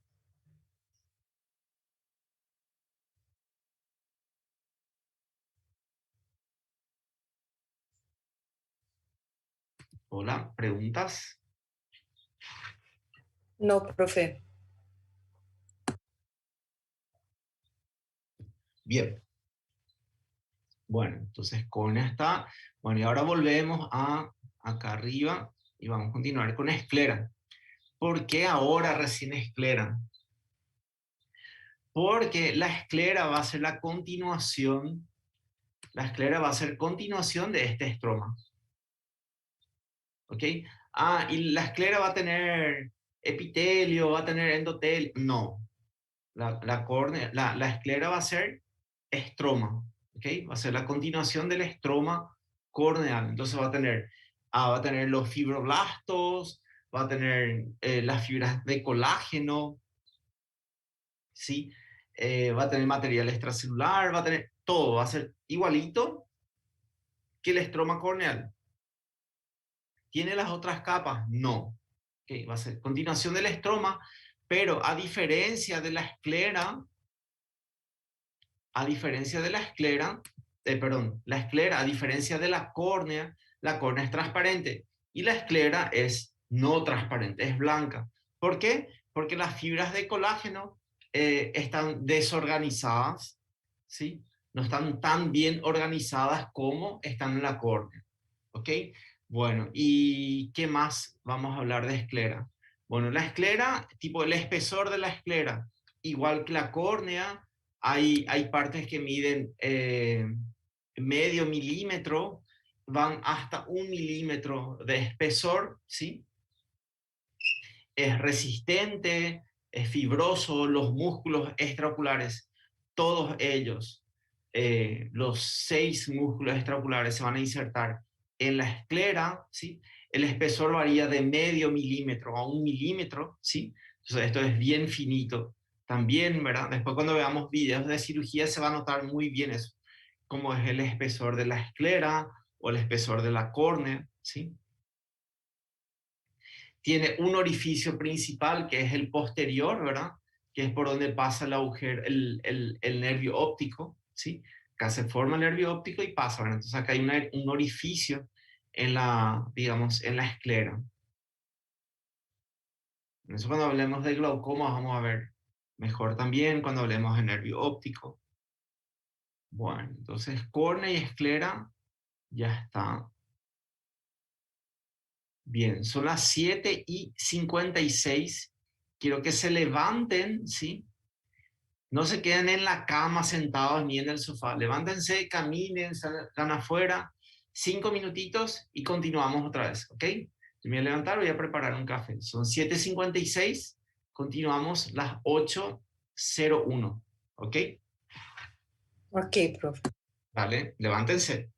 Hola, ¿preguntas? No, profe. Bien. Bueno, entonces córnea está. Bueno, y ahora volvemos acá arriba y vamos a continuar con esclera. ¿Por qué ahora recién esclera? Porque la esclera va a ser continuación de este estroma. ¿Ok? Y la esclera va a tener epitelio, va a tener endotelio. No. La esclera va a ser estroma. ¿Ok? Va a ser la continuación del estroma corneal. Entonces va a tener los fibroblastos, va a tener las fibras de colágeno, ¿sí? Va a tener material extracelular, va a tener todo, va a ser igualito que el estroma corneal. ¿Tiene las otras capas? No. Okay, va a ser continuación del estroma, pero a diferencia de la esclera, la esclera, a diferencia de la córnea es transparente y la esclera es no transparente, es blanca. ¿Por qué? Porque las fibras de colágeno están desorganizadas, ¿sí? No están tan bien organizadas como están en la córnea. ¿Ok? Bueno, ¿y qué más vamos a hablar de esclera? Bueno, la esclera, tipo el espesor de la esclera, igual que la córnea, hay partes que miden medio milímetro, van hasta 1 milímetro de espesor, ¿sí? Es resistente, es fibroso, los músculos extraoculares, todos ellos, los 6 músculos extraoculares se van a insertar En la esclera, ¿sí? El espesor varía de medio milímetro a 1 milímetro, ¿sí? Entonces esto es bien finito también, ¿verdad? Después cuando veamos videos de cirugía se va a notar muy bien eso, como es el espesor de la esclera o el espesor de la córnea, ¿sí? Tiene un orificio principal que es el posterior, ¿verdad? Que es por donde pasa el agujero, el nervio óptico, ¿sí? Acá se forma el nervio óptico y pasa, ¿verdad? Entonces acá hay un orificio en la, digamos, en la esclera. Eso cuando hablemos de glaucoma vamos a ver mejor también cuando hablemos de nervio óptico. Bueno, entonces córnea y esclera ya está. Bien, son las 7:56. Quiero que se levanten, ¿sí? No se queden en la cama sentados ni en el sofá. Levántense, caminen, salgan afuera. 5 minutitos y continuamos otra vez, ¿ok? Yo me voy a levantar, voy a preparar un café. Son 7:56. Continuamos las 8:01, ¿ok? Ok, profe. Vale, levántense.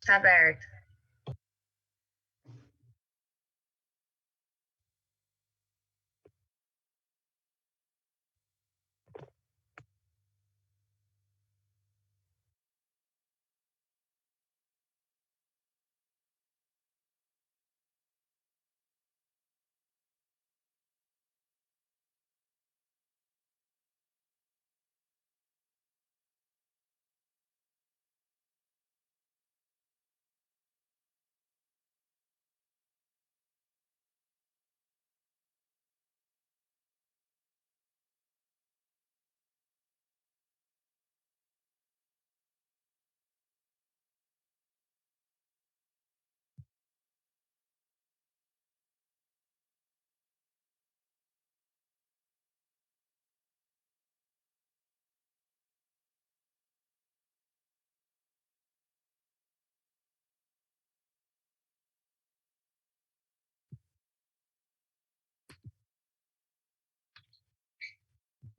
Aberto.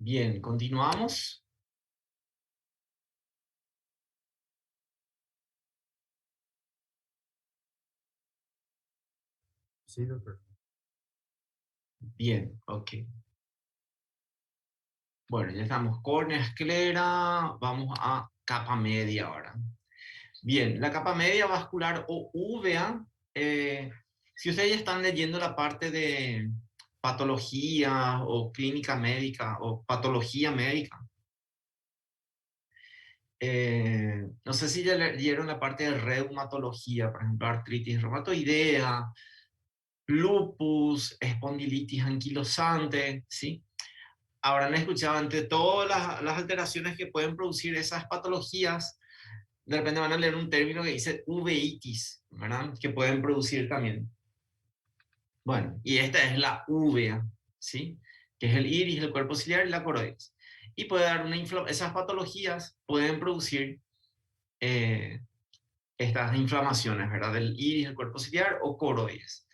Bien, continuamos. Sí, doctor. Bien, ok. Bueno, ya estamos córnea, esclera, vamos a capa media ahora. Bien, la capa media vascular o uvea, si ustedes ya están leyendo la parte de patología o clínica médica o patología médica, no sé si ya leyeron la parte de reumatología, por ejemplo, artritis reumatoidea, lupus, espondilitis anquilosante, ¿sí? Habrán escuchado ante todas las alteraciones que pueden producir esas patologías, de repente van a leer un término que dice uveitis, ¿verdad? Que pueden producir también. Bueno, y esta es la uvea, ¿sí? Que es el iris, el cuerpo ciliar y la coroides. Y puede dar una esas patologías pueden producir estas inflamaciones, ¿verdad? Del iris, el cuerpo ciliar o coroides.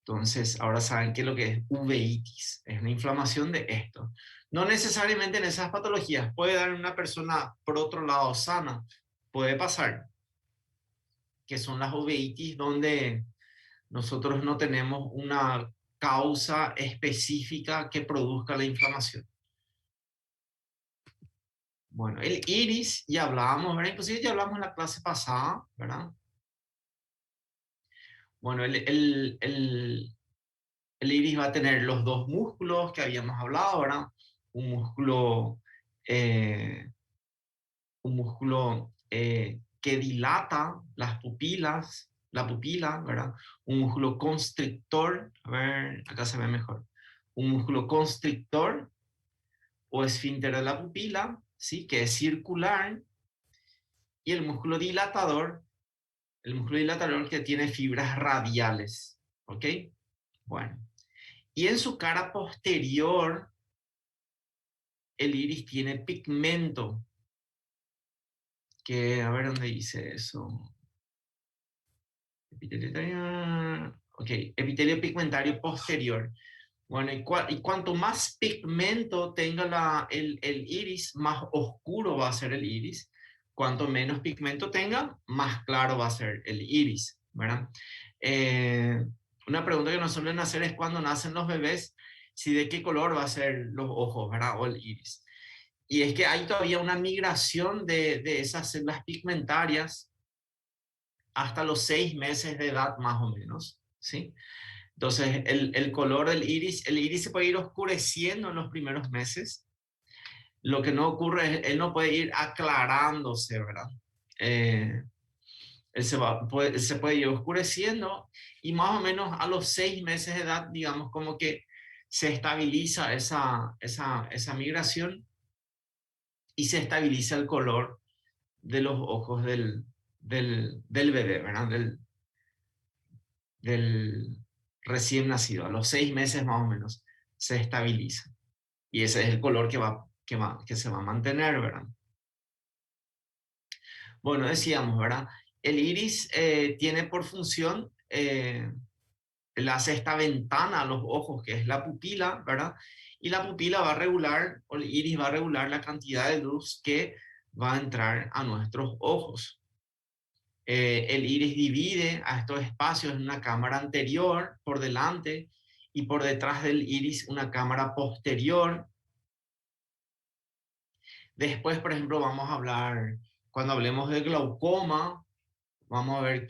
Entonces, ahora saben qué es lo que es uveitis. Es una inflamación de esto. No necesariamente en esas patologías. Puede dar en una persona, por otro lado, sana. Puede pasar. Que son las uveitis donde nosotros no tenemos una causa específica que produzca la inflamación. Bueno, el iris, ya hablábamos, ¿verdad? Inclusive ya hablamos en la clase pasada, ¿verdad? Bueno, el iris va a tener los dos músculos que habíamos hablado, ¿verdad? Un músculo, eh, que dilata las pupilas, la pupila, ¿verdad? Un músculo constrictor, a ver, acá se ve mejor. Un músculo constrictor o esfínter de la pupila, ¿sí? Que es circular. Y el músculo dilatador que tiene fibras radiales, ¿ok? Bueno. Y en su cara posterior, el iris tiene pigmento, que, a ver dónde dice eso. Ok, epitelio pigmentario posterior. Bueno, y cuanto más pigmento tenga el iris, más oscuro va a ser el iris. Cuanto menos pigmento tenga, más claro va a ser el iris, ¿verdad? Una pregunta que nos suelen hacer es cuando nacen los bebés, si de qué color va a ser los ojos, ¿verdad? O el iris. Y es que hay todavía una migración de esas células pigmentarias hasta los 6 meses de edad más o menos, ¿sí? Entonces, el color del iris, el iris se puede ir oscureciendo en los primeros meses. Lo que no ocurre es, él no puede ir aclarándose, ¿verdad? Él se puede ir oscureciendo y más o menos a los 6 meses de edad, digamos, como que se estabiliza esa migración y se estabiliza el color de los ojos del bebé, ¿verdad? Del recién nacido. A los 6 meses más o menos se estabiliza. Y ese es el color que se va a mantener, ¿verdad? Bueno, decíamos, ¿verdad? El iris tiene por función, le hace esta ventana a los ojos, que es la pupila, ¿verdad? Y la pupila va a regular, o el iris va a regular la cantidad de luz que va a entrar a nuestros ojos. El iris divide a estos espacios en una cámara anterior, por delante, y por detrás del iris una cámara posterior. Después, por ejemplo, vamos a hablar, cuando hablemos de glaucoma, vamos a ver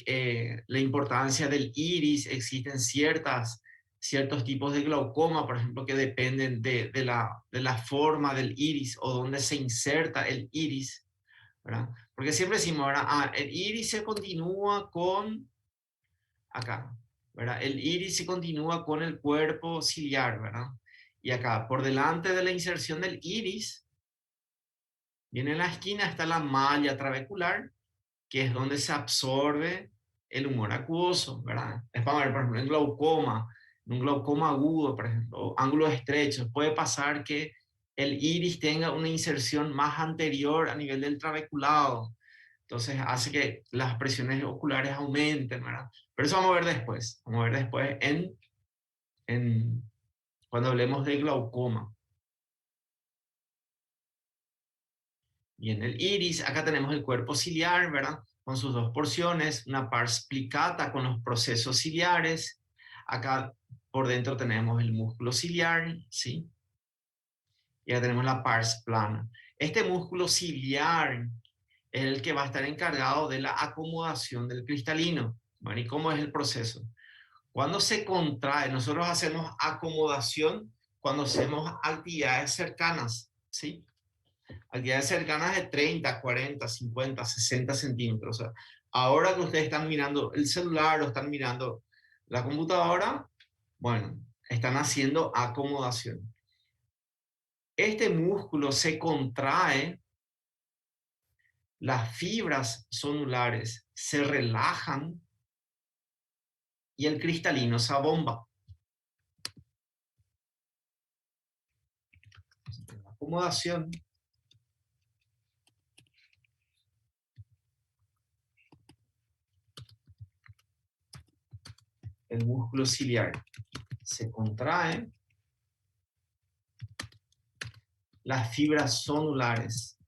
la importancia del iris. Existen ciertos tipos de glaucoma, por ejemplo, que dependen de la forma del iris o dónde se inserta el iris, ¿verdad? Porque siempre decimos, ¿verdad? El iris se continúa con acá, ¿verdad? El iris se continúa con el cuerpo ciliar, ¿verdad? Y acá, por delante de la inserción del iris, viene en la esquina, está la malla trabecular, que es donde se absorbe el humor acuoso, ¿verdad? Es para ver, por ejemplo, en un glaucoma agudo, por ejemplo, ángulos estrechos, puede pasar que el iris tenga una inserción más anterior a nivel del trabeculado. Entonces hace que las presiones oculares aumenten, ¿verdad? Pero eso vamos a ver después. Vamos a ver después cuando hablemos de glaucoma. Bien, el iris, acá tenemos el cuerpo ciliar, ¿verdad? Con sus dos porciones, una pars plicata con los procesos ciliares. Acá por dentro tenemos el músculo ciliar, ¿sí? Y acá tenemos la pars plana. Este músculo ciliar es el que va a estar encargado de la acomodación del cristalino. Bueno, ¿y cómo es el proceso? Cuando se contrae, nosotros hacemos acomodación cuando hacemos actividades cercanas, ¿sí? Actividades cercanas de 30, 40, 50, 60 centímetros. O sea, ahora que ustedes están mirando el celular o están mirando la computadora, bueno, están haciendo acomodación. Este músculo se contrae, las fibras sonulares se relajan y el cristalino se abomba. Acomodación. El músculo ciliar se contrae, las fibras sonulares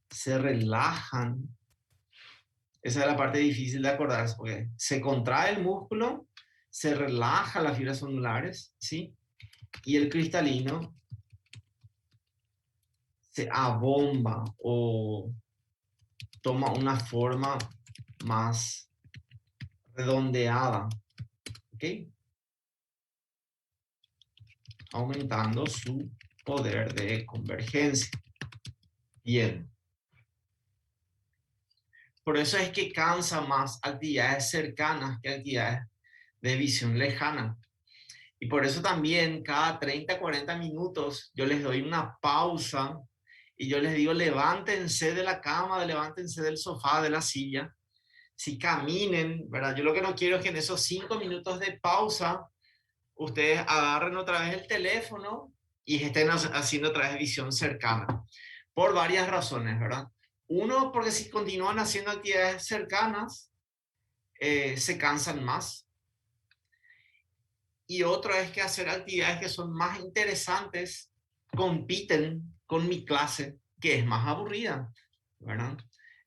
se relajan. Esa es la parte difícil de acordarse, porque se contrae el músculo, se relaja las fibras sonulares, ¿sí? Y el cristalino se abomba o toma una forma más redondeada, ¿ok? Aumentando su poder de convergencia. Bien. Por eso es que cansa más actividades cercanas que actividades de visión lejana. Y por eso también cada 30, 40 minutos yo les doy una pausa y yo les digo, levántense de la cama, levántense del sofá, de la silla. Si caminen, ¿verdad? Yo lo que no quiero es que en esos 5 minutos de pausa ustedes agarren otra vez el teléfono y estén haciendo otra vez visión cercana. Por varias razones, ¿verdad? Uno, porque si continúan haciendo actividades cercanas, se cansan más. Y otro es que hacer actividades que son más interesantes compiten con mi clase, que es más aburrida, ¿verdad?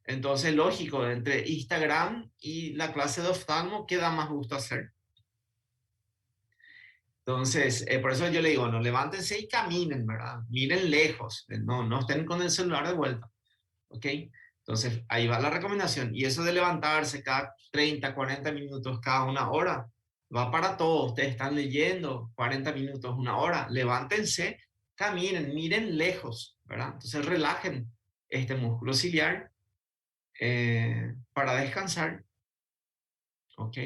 Entonces, lógico, entre Instagram y la clase de oftalmo, ¿qué da más gusto hacer? Entonces, por eso yo le digo, no, levántense y caminen, ¿verdad? Miren lejos, no estén con el celular de vuelta, ¿ok? Entonces, ahí va la recomendación. Y eso de levantarse cada 30, 40 minutos, cada una hora, va para todos. Ustedes están leyendo 40 minutos, una hora. Levántense, caminen, miren lejos, ¿verdad? Entonces, relajen este músculo ciliar para descansar, ¿ok?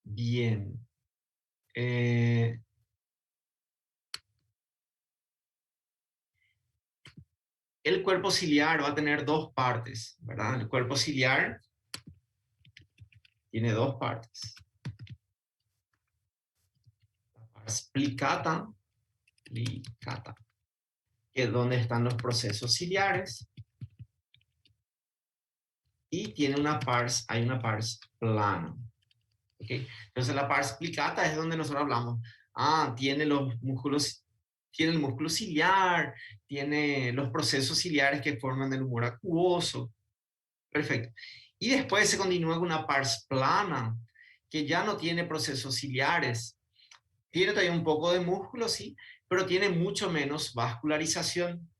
Bien. el cuerpo ciliar va a tener dos partes, ¿verdad? El cuerpo ciliar tiene dos partes. La pars plicata, que es donde están los procesos ciliares. Y tiene hay una pars plana. ¿Okay? Entonces la pars plicata es donde nosotros hablamos. Tiene los músculos, tiene el músculo ciliar, tiene los procesos ciliares que forman el humor acuoso. Perfecto. Y después se continúa con una pars plana, que ya no tiene procesos ciliares. Tiene todavía un poco de músculo, sí, pero tiene mucho menos vascularización.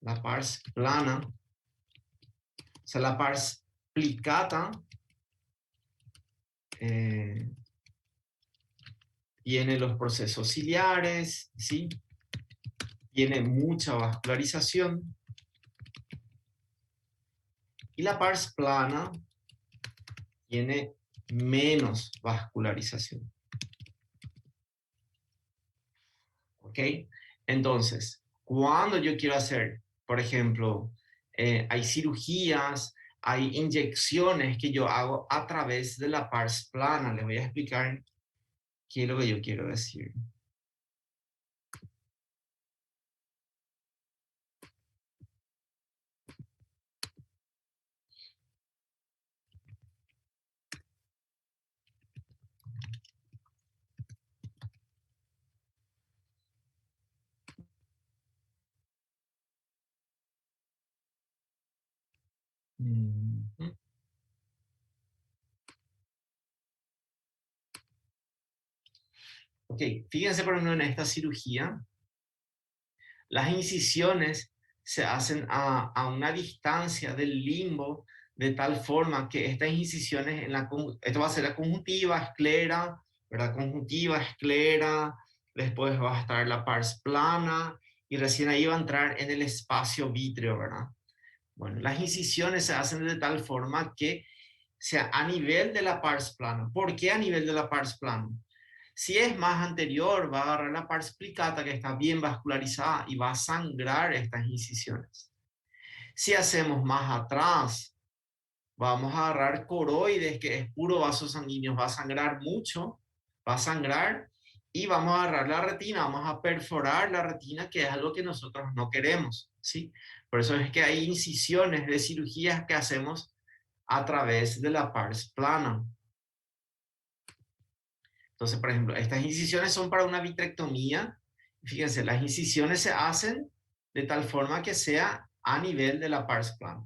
La pars plana. O sea, la pars plicata tiene los procesos ciliares, ¿sí? Tiene mucha vascularización. Y la pars plana tiene menos vascularización. ¿Ok? Entonces, cuando yo quiero hacer, por ejemplo, hay cirugías, hay inyecciones que yo hago a través de la pars plana. Les voy a explicar qué es lo que yo quiero decir. Ok, fíjense por ejemplo en esta cirugía, las incisiones se hacen a una distancia del limbo de tal forma que estas incisiones, esto va a ser la conjuntiva, esclera, ¿verdad? Conjuntiva, esclera, después va a estar la pars plana y recién ahí va a entrar en el espacio vítreo, ¿verdad? Bueno, las incisiones se hacen de tal forma que sea a nivel de la pars plana. ¿Por qué a nivel de la pars plana? Si es más anterior, va a agarrar la pars plicata que está bien vascularizada y va a sangrar estas incisiones. Si hacemos más atrás, vamos a agarrar coroides, que es puro vaso sanguíneo, va a sangrar mucho, va a sangrar, y vamos a agarrar la retina, vamos a perforar la retina, que es algo que nosotros no queremos, ¿sí? Por eso es que hay incisiones de cirugías que hacemos a través de la pars plana. Entonces, por ejemplo, estas incisiones son para una vitrectomía. Fíjense, las incisiones se hacen de tal forma que sea a nivel de la pars plana.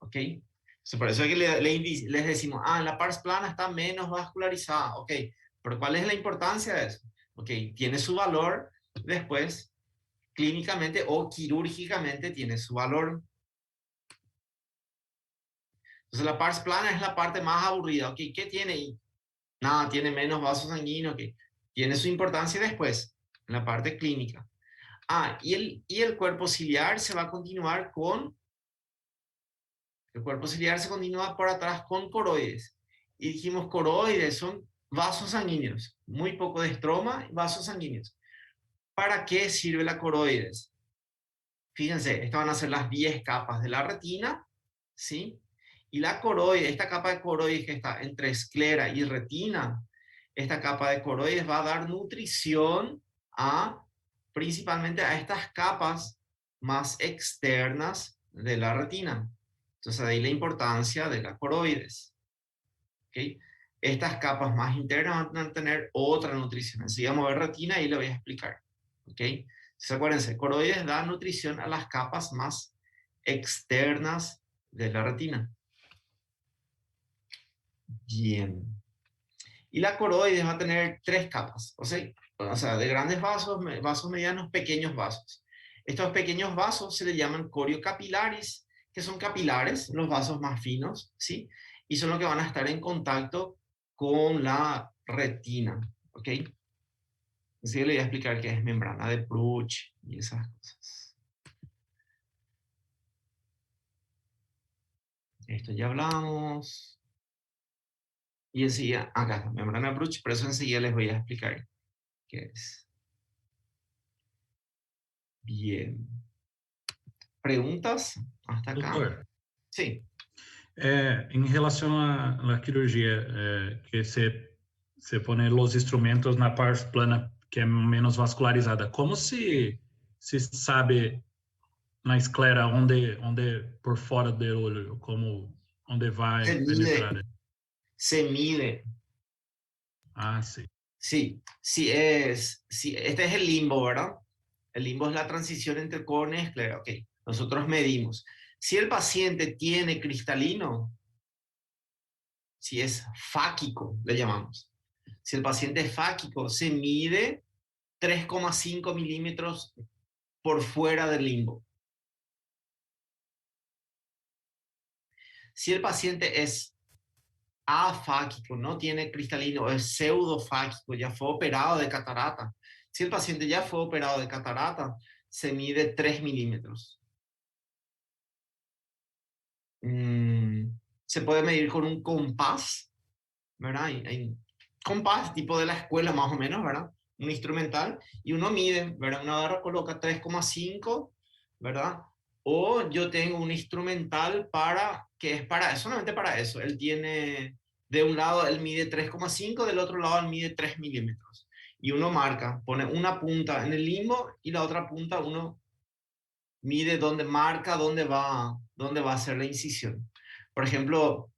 ¿Ok? Entonces, por eso es que les decimos, la pars plana está menos vascularizada. Ok, pero ¿cuál es la importancia de eso? Ok, tiene su valor después, clínicamente o quirúrgicamente tiene su valor. Entonces, la pars plana es la parte más aburrida. Ok, ¿qué tiene ahí? Nada, tiene menos vasos sanguíneos, que tiene su importancia después, en la parte clínica. Y el cuerpo ciliar se va a continuar el cuerpo ciliar se continúa por atrás con coroides. Y dijimos, coroides son vasos sanguíneos, muy poco de estroma, vasos sanguíneos. ¿Para qué sirve la coroides? Fíjense, estas van a ser las 10 capas de la retina, ¿sí? Y la coroide, esta capa de coroides que está entre esclera y retina, esta capa de coroides va a dar nutrición principalmente a estas capas más externas de la retina. Entonces, ahí la importancia de la coroides. ¿Okay? Estas capas más internas van a tener otra nutrición. Así vamos a ver retina y le voy a explicar. ¿Ok? Entonces, acuérdense, coroides da nutrición a las capas más externas de la retina. Bien. Y la coroides va a tener 3 capas. O sea, de grandes vasos, vasos medianos, pequeños vasos. Estos pequeños vasos se le llaman coriocapilares, que son capilares, los vasos más finos, ¿sí? Y son los que van a estar en contacto con la retina, ¿ok? Así que le voy a explicar qué es membrana de Bruch y esas cosas. Esto ya hablamos. Y enseguida, acá está, membrana de Bruch, por eso enseguida les voy a explicar qué es. Bien. ¿Preguntas hasta acá? Doutor, Sí. em relação à cirurgia, que se põe os instrumentos na parte plana, que é menos vascularizada, como se sabe na esclera onde por fora do olho, como onde vai Se penetrar? mide. Se mide. Ah, sim. Sí, sí, este es el limbo, ¿verdad? El limbo es la transición entre córnea y esclera. Ok, nosotros medimos. Si el paciente tiene cristalino, si es fáquico, le llamamos. Si el paciente es fáquico, se mide 3,5 milímetros por fuera del limbo. Si el paciente es afáquico, no tiene cristalino, es pseudofáquico, ya fue operado de catarata. Si el paciente ya fue operado de catarata, se mide 3 milímetros. Se puede medir con un compás, ¿verdad? Hay compás tipo de la escuela más o menos, ¿verdad? Un instrumental, y uno mide, ¿verdad? Uno agarra, coloca 3,5, ¿verdad? O yo tengo un instrumental que es para, solamente para eso. Él tiene, de un lado él mide 3,5, del otro lado él mide 3 milímetros. Y uno marca, pone una punta en el limbo y la otra punta uno mide marca dónde va a ser la incisión. Por ejemplo,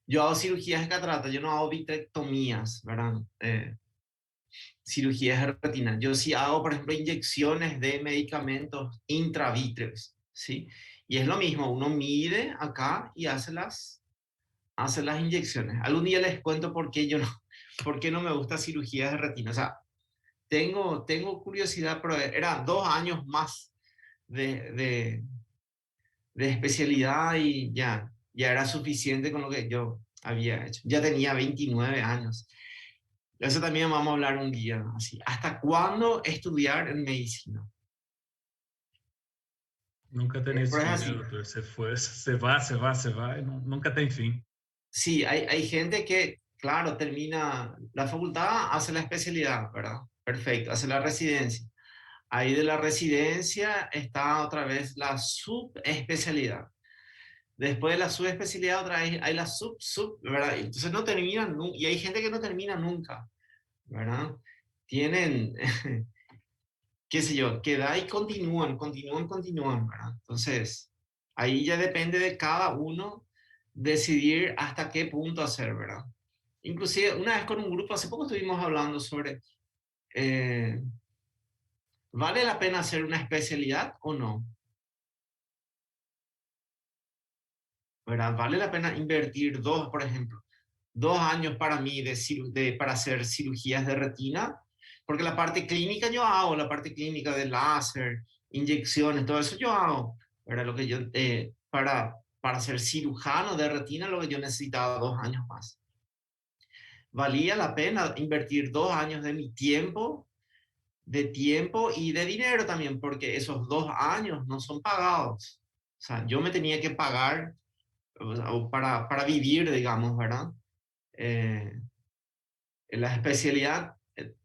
yo hago cirugías de catarata, yo no hago vitrectomías, ¿verdad? Cirugías de retina. Yo sí hago, por ejemplo, inyecciones de medicamentos intravítreos, ¿sí? Y es lo mismo, uno mide acá y hace las inyecciones. Algún día les cuento por qué por qué no me gusta cirugías de retina. O sea, tengo curiosidad, pero era 2 años más de especialidad y ya era suficiente con lo que yo había hecho. Ya tenía 29 años. Eso también vamos a hablar un día, así. ¿Hasta cuándo estudiar en medicina? Nunca tem Pero es fim, así. né, doutor? Você vai, e nunca tem fim. Sí, hay gente que, claro, termina la facultad, hace la especialidad, ¿verdad? Perfecto, hace la residencia. Ahí de la residencia está otra vez la subespecialidad. Después de la subespecialidad otra vez hay la ¿verdad? Entonces no terminan, y hay gente que no termina nunca, ¿verdad? Tienen, qué sé yo, que da y continúan, ¿verdad? Entonces, ahí ya depende de cada uno decidir hasta qué punto hacer, ¿verdad? Inclusive, una vez con un grupo, hace poco estuvimos hablando sobre, ¿vale la pena hacer una especialidad o no? ¿Verdad? ¿Vale la pena invertir por ejemplo, 2 años para mí para hacer cirugías de retina? Porque la parte clínica yo hago, la parte clínica de láser, inyecciones, todo eso yo hago. ¿Verdad? Lo que yo, para ser cirujano de retina, lo que yo necesitaba 2 años más. ¿Valía la pena invertir 2 años de mi tiempo y de dinero también? Porque esos 2 años no son pagados. O sea, yo me tenía que pagar para vivir, digamos, ¿verdad? En la especialidad,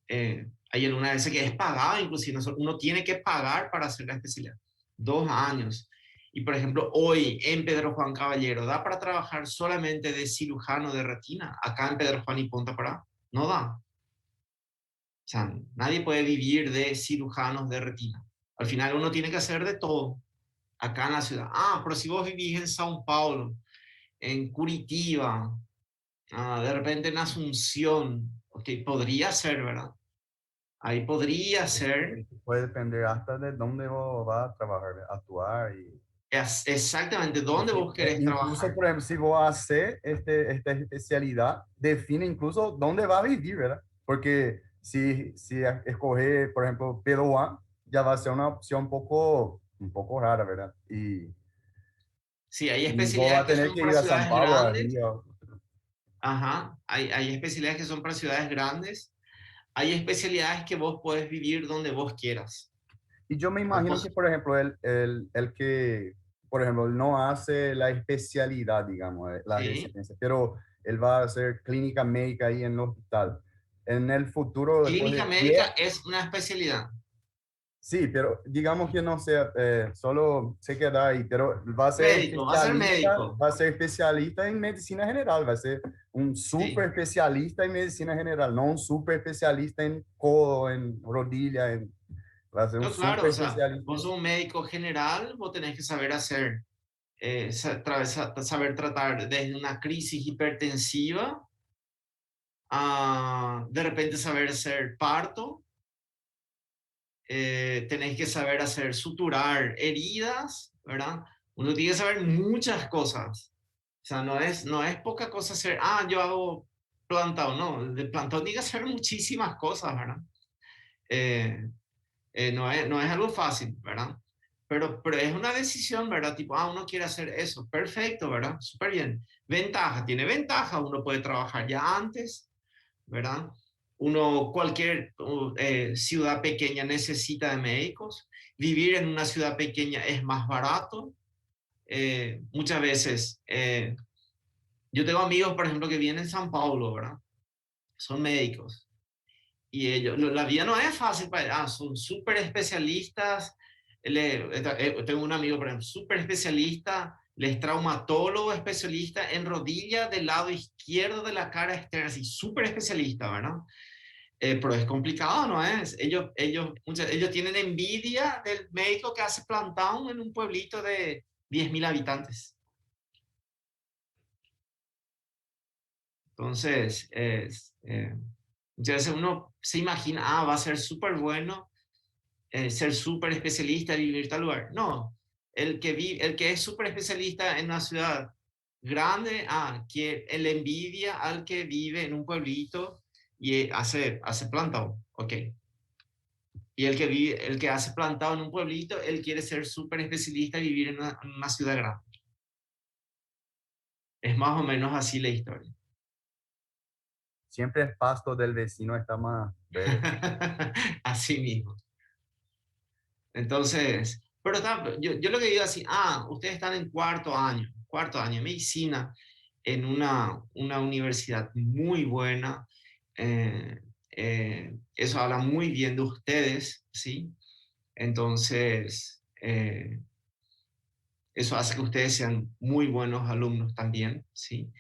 hay alguna vez que es pagada, inclusive uno tiene que pagar para hacer la especialidad. 2 años. Y por ejemplo, hoy en Pedro Juan Caballero, ¿da para trabajar solamente de cirujano de retina? Acá en Pedro Juan y Punta Pará, no da. O sea, nadie puede vivir de cirujanos de retina. Al final uno tiene que hacer de todo acá en la ciudad. Ah, pero si vos vivís en Sao Paulo, en Curitiba, de repente en Asunción, ok, podría ser, ¿verdad? Ahí podría ser, Puede depender hasta de dónde vos vas a trabajar, actuar y... exactamente dónde vos querés Incluso, trabajar. por ejemplo, si vos haces esta especialidad, define incluso dónde va a vivir, ¿verdad? Porque si escoger, por ejemplo, Pedro Juan, ya va a ser una opción un poco rara, ¿verdad? Sí, hay Y vos vas especialidades a que tener son que para ir a San ciudades Pablo, a grandes. Río. Ajá, hay especialidades que son para ciudades grandes. Hay especialidades que vos podés vivir donde vos quieras. Y yo me imagino que, por ejemplo, el que, por ejemplo, no hace la especialidad, digamos, la Sí. residencia, pero él va a hacer clínica médica ahí en el hospital. En el futuro, después Clínica de médica es una especialidad. Sí, pero digamos que no sea, solo se queda ahí, pero va a ser Médico, va a ser médico. va a ser especialista en medicina general, va a ser un super especialista en medicina general, no un super especialista en codo, en rodilla, va a ser un No, claro, super o sea, especialista. vos sos un médico general, vos tenés que saber hacer, saber tratar desde una crisis hipertensiva a de repente saber hacer parto, tenés que saber hacer suturar heridas, ¿verdad? Uno tiene que saber muchas cosas. O sea, no es poca cosa hacer, yo hago plantado, no, de plantado tiene que hacer muchísimas cosas, ¿verdad? No es algo fácil, ¿verdad? Pero es una decisión, ¿verdad? Tipo, uno quiere hacer eso, perfecto, ¿verdad? Súper bien. Ventaja, tiene ventaja, uno puede trabajar ya antes, ¿verdad? Cualquier ciudad pequeña necesita de médicos. Vivir en una ciudad pequeña es más barato. Muchas veces, yo tengo amigos, por ejemplo, que vienen en San Paulo, ¿verdad? Son médicos. Y ellos, la vida no es fácil son súper especialistas. Tengo un amigo, por ejemplo, súper especialista, es traumatólogo especialista en rodilla del lado izquierdo de la cara externa, así, súper especialista, ¿verdad? Pero es complicado, ¿no es? Ellos tienen envidia del médico que hace plantón en un pueblito de 10.000 habitantes. Entonces, muchas veces uno se imagina, va a ser súper bueno ser súper especialista y vivir en tal lugar. No, el que es súper especialista en una ciudad grande, que él envidia al que vive en un pueblito y hace plantado, ok. Y el que hace plantado en un pueblito, él quiere ser súper especialista y vivir en una ciudad grande. Es más o menos así la historia. Siempre el pasto del vecino está más verde. Así mismo. Entonces, pero yo lo que digo así, ustedes están en cuarto año de medicina en una universidad muy buena. Eso habla muy bien de ustedes, ¿sí? Entonces, eso hace que ustedes sean muy buenos alumnos también, ¿sí?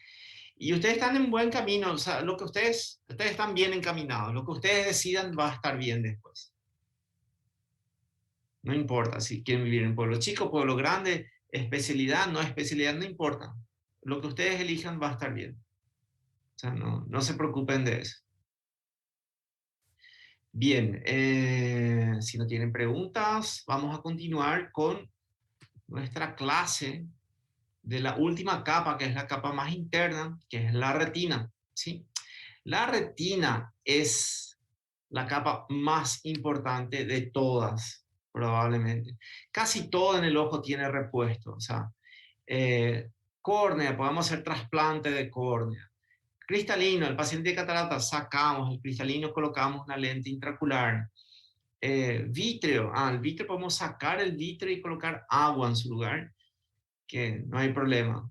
Y ustedes están en buen camino, o sea, lo que ustedes están bien encaminados, lo que ustedes decidan va a estar bien después. No importa si quieren vivir en pueblo chico, pueblo grande, especialidad, no importa. Lo que ustedes elijan va a estar bien. O sea, no se preocupen de eso. Bien, si no tienen preguntas, vamos a continuar con nuestra clase de la última capa, que es la capa más interna, que es la retina, ¿sí? La retina es la capa más importante de todas, probablemente. Casi todo en el ojo tiene repuesto, o sea, córnea, podemos hacer trasplante de córnea. Cristalino, el paciente de catarata, sacamos el cristalino, colocamos una lente intraocular. Vítreo, el vítreo podemos sacar el vítreo y colocar agua en su lugar, que no hay problema.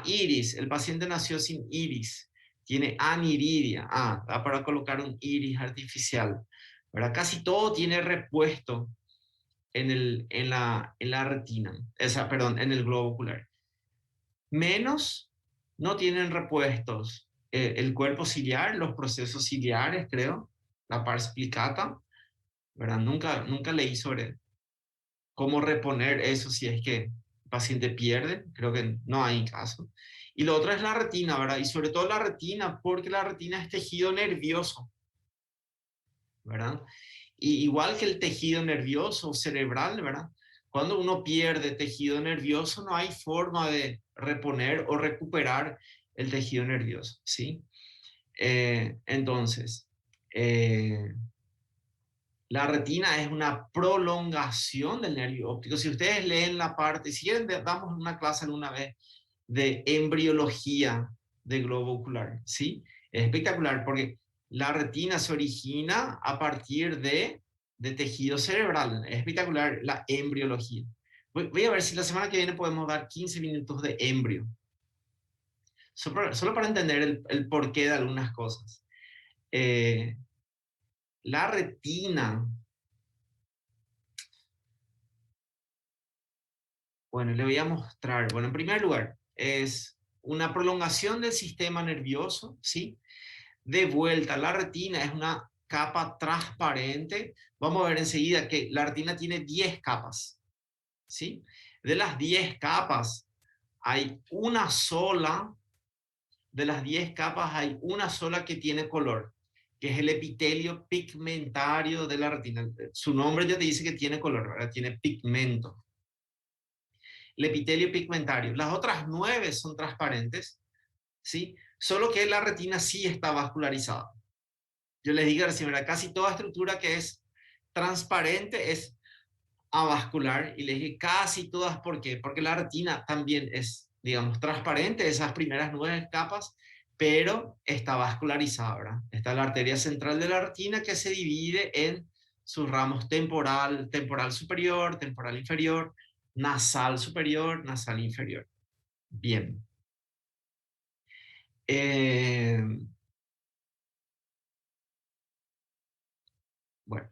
Iris, el paciente nació sin iris, tiene aniridia, da para colocar un iris artificial. ¿Verdad? Casi todo tiene repuesto en la retina, perdón, en el globo ocular. Menos no tienen repuestos el cuerpo ciliar, los procesos ciliares, creo, la pars explicata, ¿verdad? Nunca leí sobre cómo reponer eso si es que el paciente pierde, creo que no hay caso. Y lo otro es la retina, ¿verdad? Y sobre todo la retina, porque la retina es tejido nervioso, ¿verdad? Y igual que el tejido nervioso cerebral, ¿verdad? Cuando uno pierde tejido nervioso, no hay forma de reponer o recuperar el tejido nervioso, ¿sí? Entonces, la retina es una prolongación del nervio óptico. Si ustedes leen la parte, si quieren, damos una clase alguna vez de embriología de globo ocular, ¿sí? Es espectacular porque la retina se origina a partir de tejido cerebral. Es espectacular la embriología. Voy a ver si la semana que viene podemos dar 15 minutos de embrio. Solo para entender el porqué de algunas cosas. La retina Bueno, le voy a mostrar. Bueno, en primer lugar, es una prolongación del sistema nervioso, ¿sí? De vuelta, la retina es una capa transparente. Vamos a ver enseguida que la retina tiene 10 capas, ¿sí? De las 10 capas, hay una sola, de las 10 capas hay una sola que tiene color, que es el epitelio pigmentario de la retina. Su nombre ya te dice que tiene color, ¿verdad? Tiene pigmento. El epitelio pigmentario. Las otras 9 son transparentes, ¿sí? Solo que la retina sí está vascularizada. Yo les digo recién, ¿verdad? Casi toda estructura que es transparente es avascular, y les dije casi todas, ¿por qué? Porque la retina también es, digamos, transparente, esas primeras 9 capas, pero está vascularizada, ¿verdad? Está la arteria central de la retina que se divide en sus ramos temporal, temporal superior, temporal inferior, nasal superior, nasal inferior. Bien. Bueno,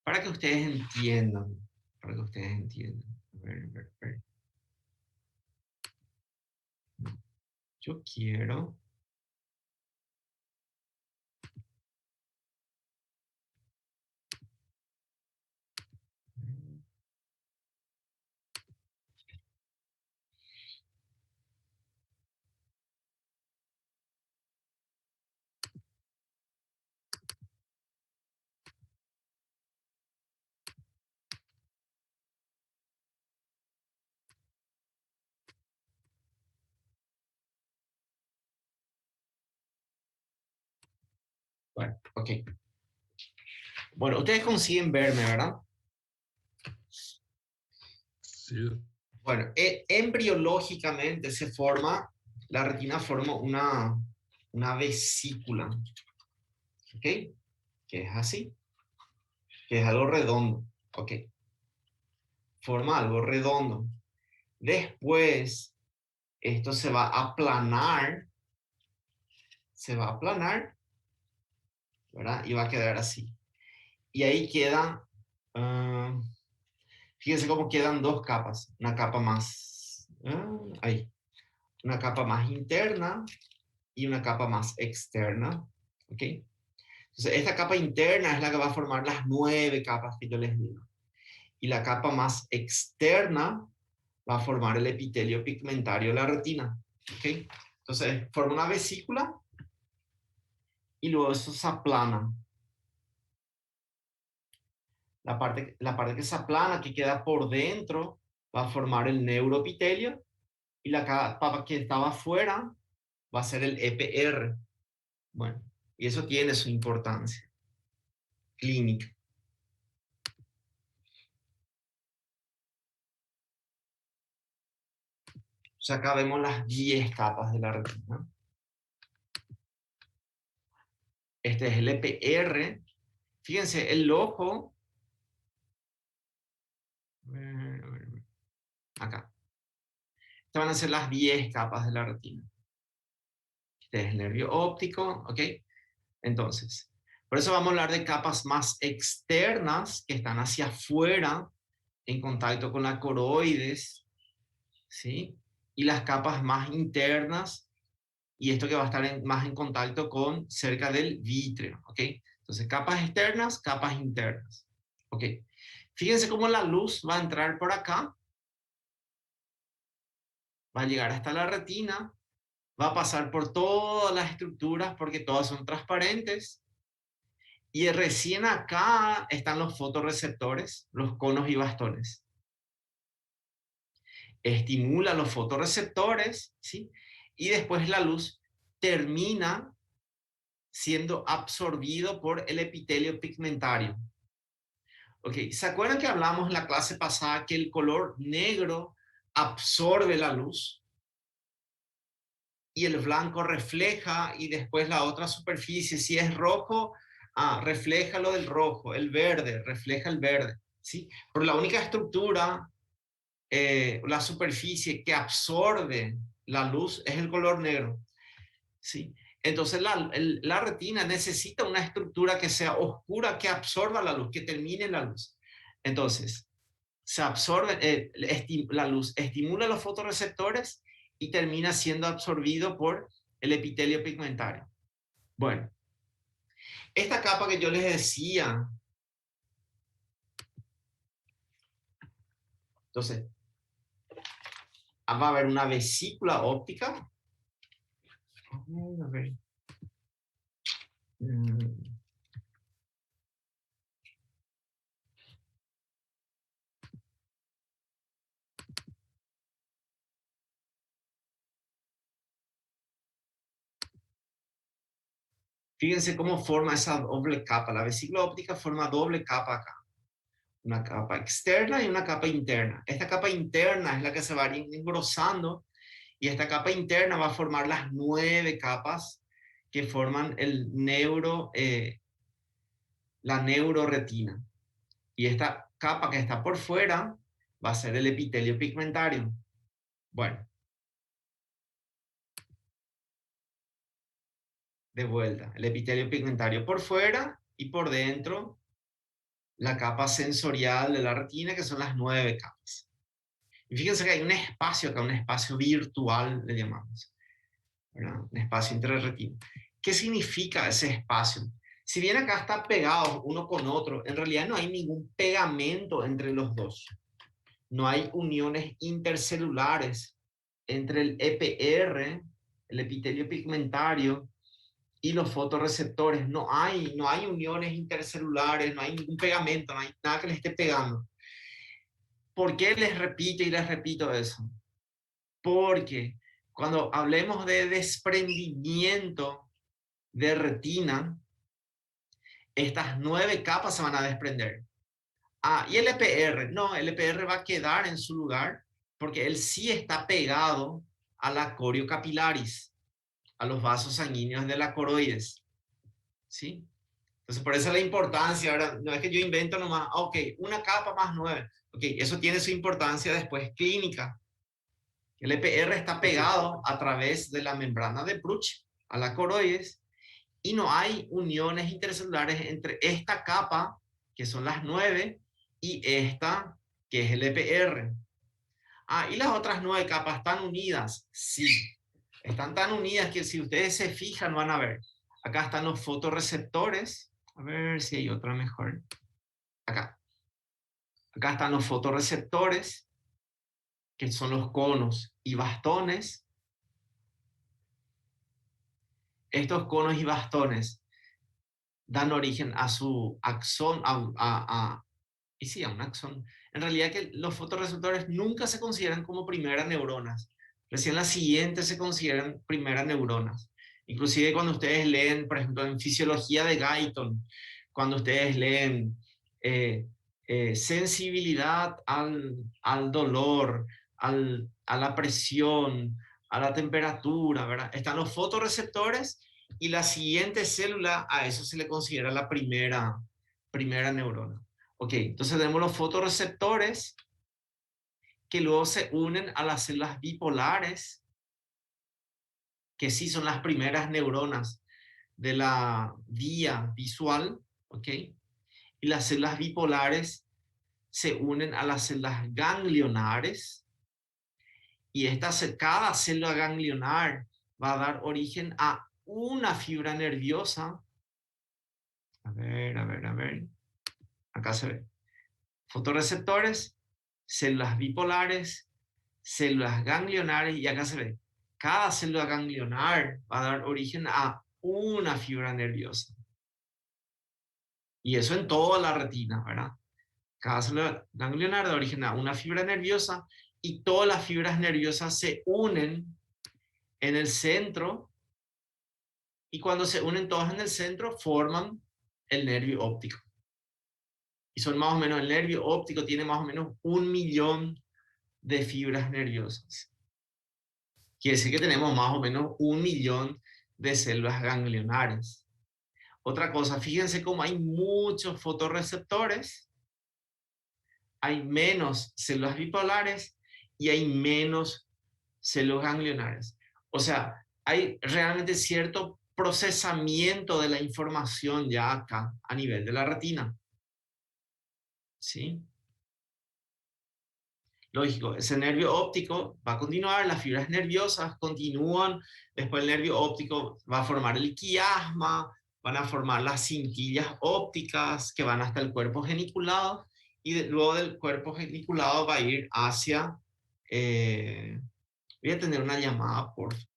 para que ustedes entiendan, para que ustedes entiendan. A ver. Yo quiero... Bueno, ok. Bueno, ustedes consiguen verme, ¿verdad? Sí. Bueno, embriológicamente se forma, la retina forma una vesícula, ¿ok? Que es así, que es algo redondo, ¿ok? Forma algo redondo. Después, esto se va a aplanar, ¿verdad? Y va a quedar así. Y ahí queda, fíjense cómo quedan 2 capas, una capa más, ahí, una capa más interna y una capa más externa, ¿ok? Entonces, esta capa interna es la que va a formar las 9 capas que yo les digo. Y la capa más externa va a formar el epitelio pigmentario de la retina, ¿ok? Entonces, forma una vesícula y luego eso se aplana. La parte que se aplana, que queda por dentro, va a formar el neuroepitelio, y la capa que estaba afuera va a ser el EPR. Bueno, y eso tiene su importancia clínica. O sea, acá vemos las 10 capas de la retina. Este es el EPR. Fíjense, el ojo. Acá. Estas van a ser las 10 capas de la retina. Este es el nervio óptico, ¿ok? Entonces, por eso vamos a hablar de capas más externas que están hacia afuera, en contacto con la coroides, ¿sí? Y las capas más internas, y esto que va a estar más en contacto con cerca del vítreo, ¿ok? Entonces, capas externas, capas internas, ¿ok? Fíjense cómo la luz va a entrar por acá, va a llegar hasta la retina, va a pasar por todas las estructuras porque todas son transparentes, y recién acá están los fotorreceptores, los conos y bastones. Estimula los fotorreceptores, ¿sí? Y después la luz termina siendo absorbido por el epitelio pigmentario. Ok, ¿se acuerdan que hablamos en la clase pasada que el color negro absorbe la luz y el blanco refleja, y después la otra superficie, si es rojo, refleja lo del rojo, el verde refleja el verde, ¿sí? Pero la única estructura, la superficie que absorbe la luz es el color negro, ¿sí? Entonces la retina necesita una estructura que sea oscura, que absorba la luz, que termine la luz. Entonces, se absorbe, la luz estimula los fotorreceptores y termina siendo absorbido por el epitelio pigmentario. Bueno, esta capa que yo les decía, entonces, va a haber una vesícula óptica. A ver. Fíjense cómo forma esa doble capa. La vesícula óptica forma doble capa acá. Una capa externa y una capa interna. Esta capa interna es la que se va a ir engrosando y esta capa interna va a formar las 9 capas que forman la neuroretina. Y esta capa que está por fuera va a ser el epitelio pigmentario. Bueno. De vuelta, el epitelio pigmentario por fuera y por dentro la capa sensorial de la retina, que son las 9 capas. Y fíjense que hay un espacio acá, un espacio virtual, le llamamos, ¿verdad? Un espacio entre retina. ¿Qué significa ese espacio? Si bien acá está pegado uno con otro, en realidad no hay ningún pegamento entre los dos. No hay uniones intercelulares entre el EPR, el epitelio pigmentario, y los fotorreceptores. No hay uniones intercelulares, no hay ningún pegamento, no hay nada que le esté pegando. ¿Por qué les repito y les repito eso? Porque cuando hablemos de desprendimiento de retina, estas 9 capas se van a desprender. Y el EPR, no, el EPR va a quedar en su lugar porque él sí está pegado a la coriocapilaris, a los vasos sanguíneos de la coroides. ¿Sí? Entonces, por eso la importancia, ahora, no es que yo invento nomás, ok, una capa más 9. Ok, eso tiene su importancia después clínica. El EPR está pegado a través de la membrana de Bruch a la coroides y no hay uniones intercelulares entre esta capa, que son las 9, y esta, que es el EPR. ¿Y las otras 9 capas están unidas? Sí. Están tan unidas que si ustedes se fijan van a ver. Acá están los fotorreceptores. A ver si hay otra mejor. Acá. Acá están los fotorreceptores, que son los conos y bastones. Estos conos y bastones dan origen a su axón, y sí, a un axón. En realidad que los fotorreceptores nunca se consideran como primeras neuronas. Recién las siguientes se consideran primeras neuronas. Inclusive cuando ustedes leen, por ejemplo, en Fisiología de Guyton, cuando ustedes leen sensibilidad al dolor, a la presión, a la temperatura, ¿verdad? Están los fotorreceptores y la siguiente célula, a eso se le considera la primera neurona. Ok, entonces tenemos los fotorreceptores que luego se unen a las células bipolares, que sí son las primeras neuronas de la vía visual, ¿ok? Y las células bipolares se unen a las células ganglionares y cada célula ganglionar va a dar origen a una fibra nerviosa. A ver. Acá se ve. Fotorreceptores, células bipolares, células ganglionares y acá se ve. Cada célula ganglionar va a dar origen a una fibra nerviosa. Y eso en toda la retina, ¿verdad? Cada célula ganglionar da origen a una fibra nerviosa y todas las fibras nerviosas se unen en el centro y cuando se unen todas en el centro forman el nervio óptico. Y son más o menos, el nervio óptico tiene más o menos 1 millón de fibras nerviosas. Quiere decir que tenemos más o menos 1 millón de células ganglionares. Otra cosa, fíjense cómo hay muchos fotorreceptores, hay menos células bipolares y hay menos células ganglionares. O sea, hay realmente cierto procesamiento de la información ya acá a nivel de la retina. ¿Sí? Lógico, ese nervio óptico va a continuar, las fibras nerviosas continúan, después el nervio óptico va a formar el quiasma, van a formar las cintillas ópticas que van hasta el cuerpo geniculado, y luego del cuerpo geniculado va a ir hacia... voy a tener una llamada, por favor.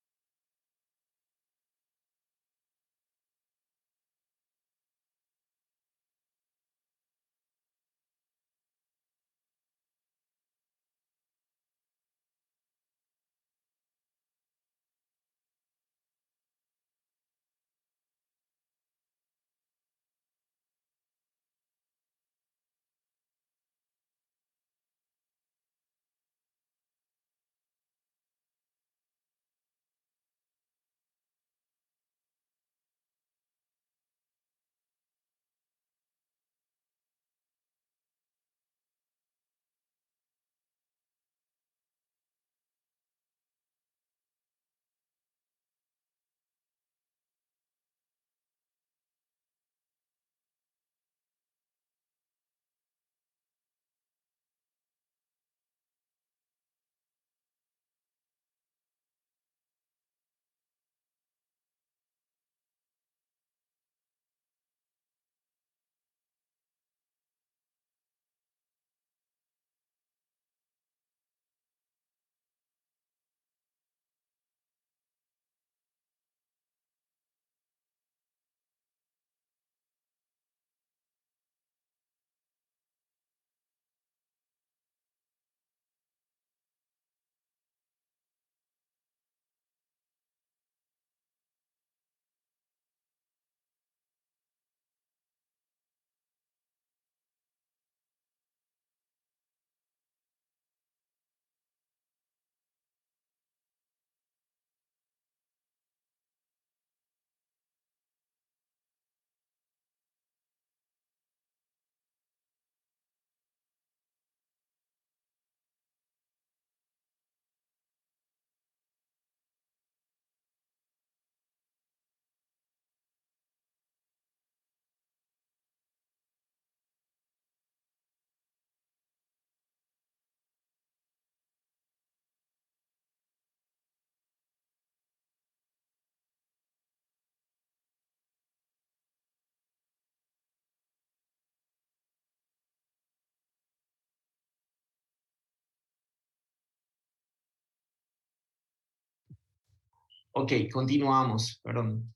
Ok, continuamos, perdón.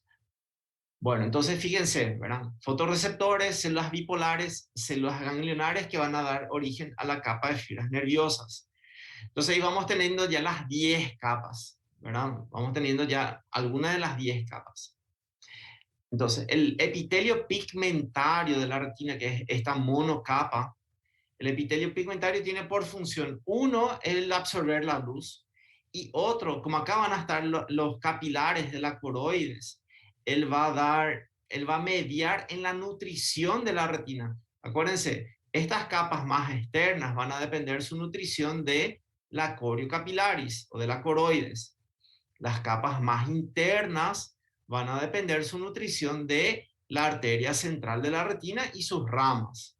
Bueno, entonces fíjense, ¿verdad? Fotorreceptores, células bipolares, células ganglionares que van a dar origen a la capa de fibras nerviosas. Entonces ahí vamos teniendo ya las 10 capas, ¿verdad? Vamos teniendo ya algunas de las 10 capas. Entonces, el epitelio pigmentario de la retina, que es esta monocapa, el epitelio pigmentario tiene por función, uno, el absorber la luz, y otro, como acá van a estar los capilares de la coroides, él va a mediar en la nutrición de la retina. Acuérdense, estas capas más externas van a depender su nutrición de la coriocapilaris o de la coroides. Las capas más internas van a depender su nutrición de la arteria central de la retina y sus ramas.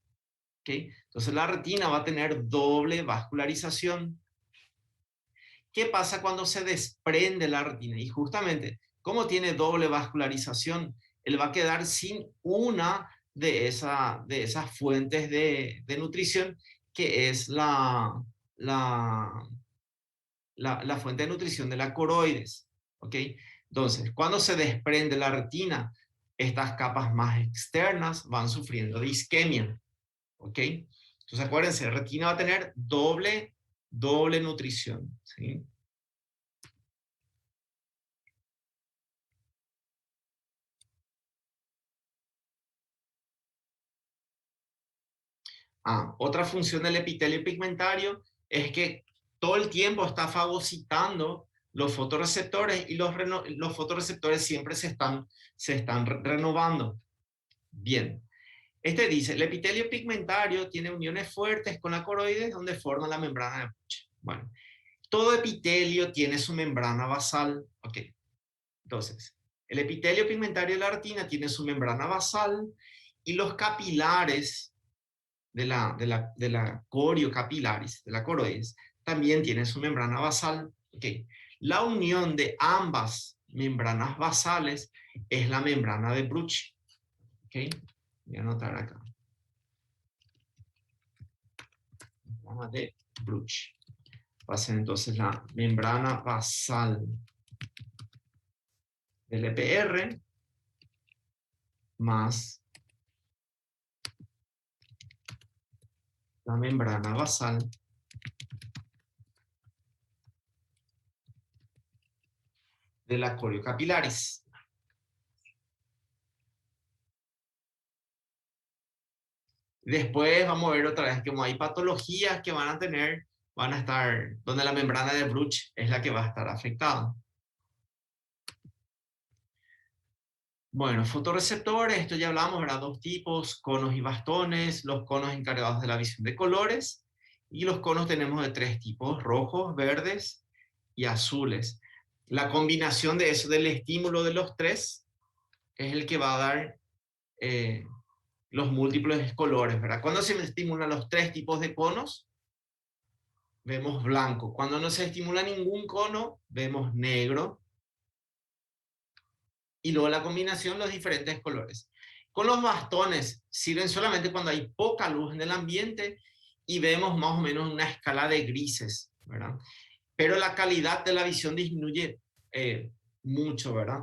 ¿Okay? Entonces la retina va a tener doble vascularización. ¿Qué pasa cuando se desprende la retina? Y justamente, como tiene doble vascularización, él va a quedar sin una de esas fuentes de nutrición, que es la fuente de nutrición de la coroides. ¿Ok? Entonces, cuando se desprende la retina, estas capas más externas van sufriendo de isquemia. ¿Ok? Entonces acuérdense, la retina va a tener doble nutrición. ¿Sí? Otra función del epitelio pigmentario es que todo el tiempo está fagocitando los fotorreceptores, y los fotorreceptores siempre se están renovando. Bien. Este dice, el epitelio pigmentario tiene uniones fuertes con la coroides donde forma la membrana de Pusch. Bueno, todo epitelio tiene su membrana basal. Ok, entonces, el epitelio pigmentario de la retina tiene su membrana basal, y los capilares de la coriocapilaris, de la coroides, también tiene su membrana basal. Okay. La unión de ambas membranas basales es la membrana de Bruch. Okay. Voy a anotar acá. Membrana de Bruch. Va a ser entonces la membrana basal del EPR más la membrana basal de la coriocapilaris. Después vamos a ver otra vez que como hay patologías que van a estar, donde la membrana de Bruch es la que va a estar afectada. Bueno, fotorreceptores, esto ya hablamos, ¿verdad? Dos tipos, conos y bastones, los conos encargados de la visión de colores, y los conos tenemos de tres tipos, rojos, verdes y azules. La combinación de eso, del estímulo de los tres, es el que va a dar los múltiples colores, ¿verdad? Cuando se estimulan los tres tipos de conos, vemos blanco. Cuando no se estimula ningún cono, vemos negro. Y luego la combinación, los diferentes colores. Con los bastones, sirven solamente cuando hay poca luz en el ambiente y vemos más o menos una escala de grises, ¿verdad? Pero la calidad de la visión disminuye mucho, ¿verdad?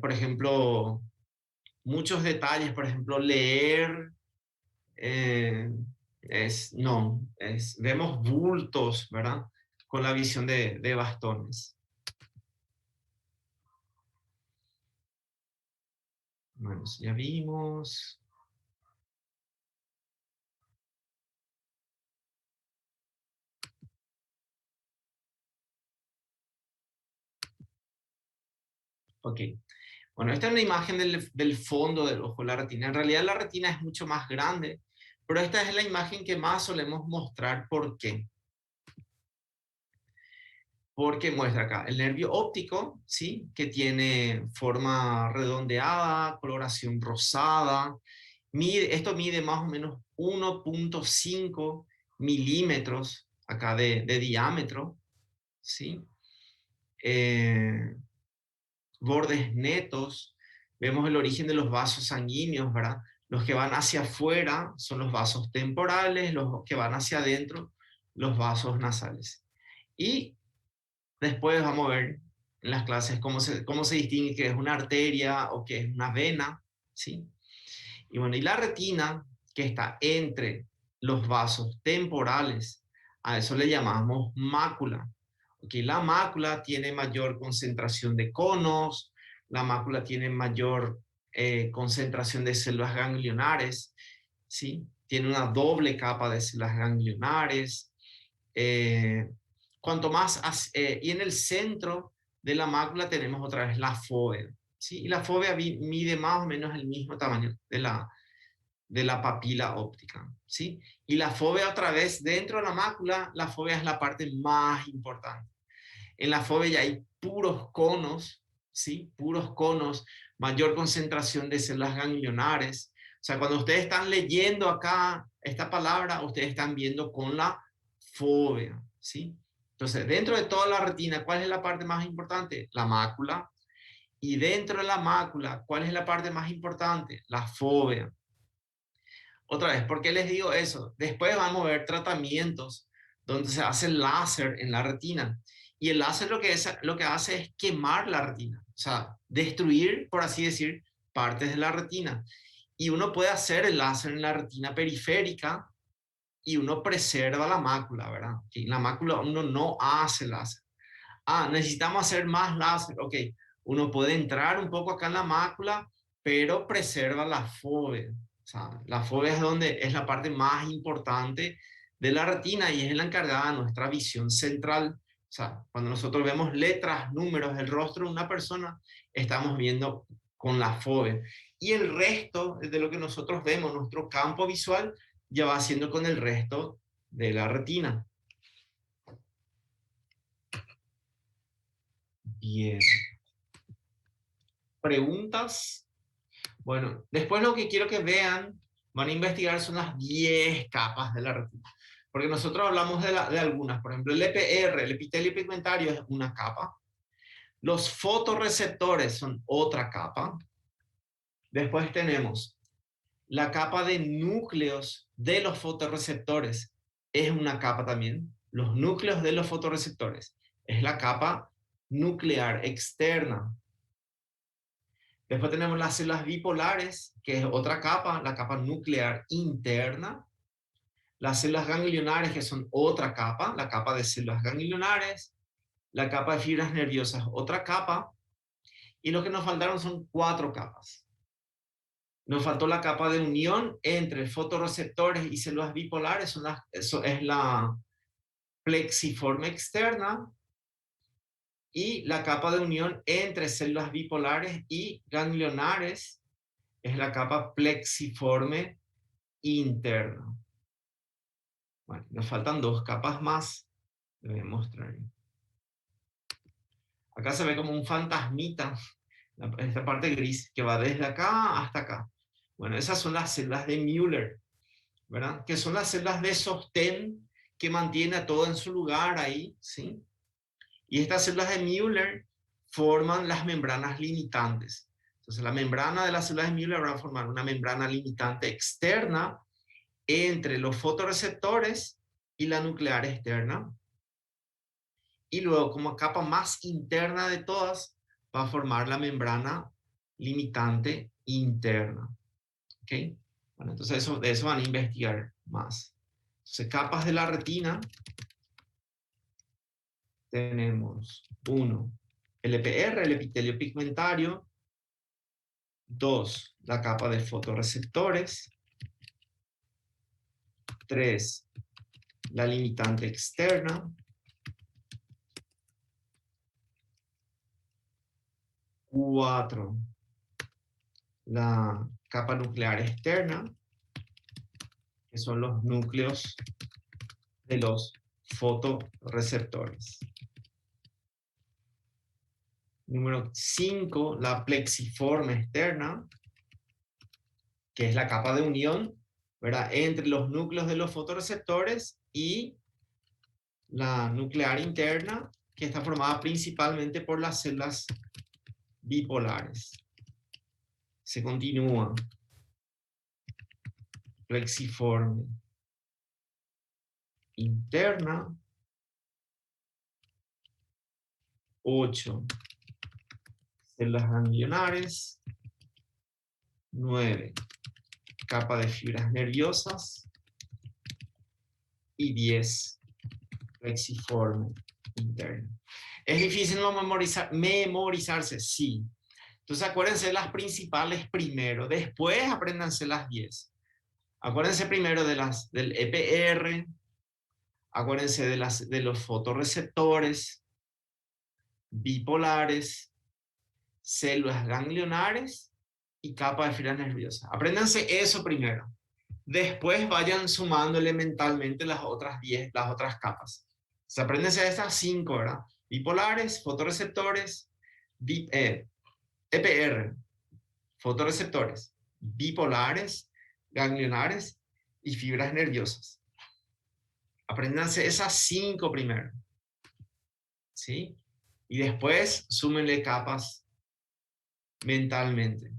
Por ejemplo, muchos detalles, por ejemplo, leer, vemos bultos, ¿verdad? Con la visión de bastones. Bueno, ya vimos. Ok. Bueno, esta es una imagen del fondo del ojo, la retina. En realidad la retina es mucho más grande, pero esta es la imagen que más solemos mostrar. ¿Por qué? Porque muestra acá el nervio óptico, ¿sí? Que tiene forma redondeada, coloración rosada. Esto mide más o menos 1.5 milímetros acá de diámetro, ¿sí? Bordes netos. Vemos el origen de los vasos sanguíneos, ¿verdad? Los que van hacia afuera son los vasos temporales, los que van hacia adentro, los vasos nasales. Y después vamos a ver en las clases cómo se distingue qué es una arteria o qué es una vena, ¿sí? Y bueno, y la retina, que está entre los vasos temporales, a eso le llamamos mácula. Okay, la mácula tiene mayor concentración de conos, la mácula tiene mayor concentración de células ganglionares, ¿sí? Tiene una doble capa de células ganglionares. Cuanto más, y en el centro de la mácula tenemos otra vez la fóvea, ¿sí? Y la fóvea mide más o menos el mismo tamaño de la papila óptica, ¿sí? Y la fóvea otra vez, dentro de la mácula, la fóvea es la parte más importante. En la fóvea ya hay puros conos, ¿sí? Puros conos, mayor concentración de células ganglionares. O sea, cuando ustedes están leyendo acá esta palabra, ustedes están viendo con la fóvea, ¿sí? Entonces, dentro de toda la retina, ¿cuál es la parte más importante? La mácula. Y dentro de la mácula, ¿cuál es la parte más importante? La fóvea. Otra vez, ¿por qué les digo eso? Después vamos a ver tratamientos donde se hace láser en la retina. Y el láser lo que hace es quemar la retina. O sea, destruir, por así decir, partes de la retina. Y uno puede hacer el láser en la retina periférica y uno preserva la mácula, ¿verdad? Y la mácula uno no hace láser. Necesitamos hacer más láser. Ok, uno puede entrar un poco acá en la mácula, pero preserva la fóvea. O sea, la fóvea es la parte más importante de la retina y es la encargada de nuestra visión central. O sea, cuando nosotros vemos letras, números del rostro de una persona, estamos viendo con la fóvea. Y el resto de lo que nosotros vemos, nuestro campo visual, ya va haciendo con el resto de la retina. Bien. ¿Preguntas? Bueno, después lo que quiero que vean van a investigar son las 10 capas de la retina. Porque nosotros hablamos de algunas, por ejemplo, el EPR, el epitelio pigmentario, es una capa. Los fotorreceptores son otra capa. Después tenemos la capa de núcleos de los fotorreceptores, es una capa también. Los núcleos de los fotorreceptores es la capa nuclear externa. Después tenemos las células bipolares, que es otra capa, la capa nuclear interna. Las células ganglionares, que son otra capa, la capa de células ganglionares. La capa de fibras nerviosas, otra capa. Y lo que nos faltaron son 4 capas. Nos faltó la capa de unión entre fotorreceptores y células bipolares, eso es la plexiforme externa, y la capa de unión entre células bipolares y ganglionares es la capa plexiforme interna. Bueno, nos faltan 2 capas más. Les voy a mostrar. Acá se ve como un fantasmita, esta parte gris, que va desde acá hasta acá. Bueno, esas son las células de Müller, ¿verdad? Que son las células de sostén que mantiene a todo en su lugar ahí, ¿sí? Y estas células de Müller forman las membranas limitantes. Entonces, la membrana de las células de Müller va a formar una membrana limitante externa entre los fotorreceptores y la nuclear externa. Y luego, como capa más interna de todas, va a formar la membrana limitante interna. ¿Ok? Bueno, entonces de eso van a investigar más. Entonces, capas de la retina. Tenemos 1, el EPR, el epitelio pigmentario. 2, la capa de fotorreceptores. 3, la limitante externa. 4, la capa nuclear externa, que son los núcleos de los fotorreceptores. Número 5, la plexiforme externa, que es la capa de unión, ¿verdad?, entre los núcleos de los fotorreceptores y la nuclear interna, que está formada principalmente por las células bipolares. Se continúa. Plexiforme interna. 8, células ganglionares. 9, capa de fibras nerviosas. Y 10, plexiforme interna. ¿Es difícil no memorizarse? Sí. Entonces acuérdense de las principales primero, después apréndanse las 10. Acuérdense primero del EPR, acuérdense de los fotorreceptores, bipolares, células ganglionares y capa de fibras nerviosas. Apréndanse eso primero. Después vayan sumando elementalmente las otras 10, las otras capas. Se apréndense de estas 5, ¿verdad? Bipolares, fotorreceptores, EPR, fotorreceptores, bipolares, ganglionares y fibras nerviosas. Apréndanse esas 5 primero. ¿Sí? Y después súmenle capas mentalmente.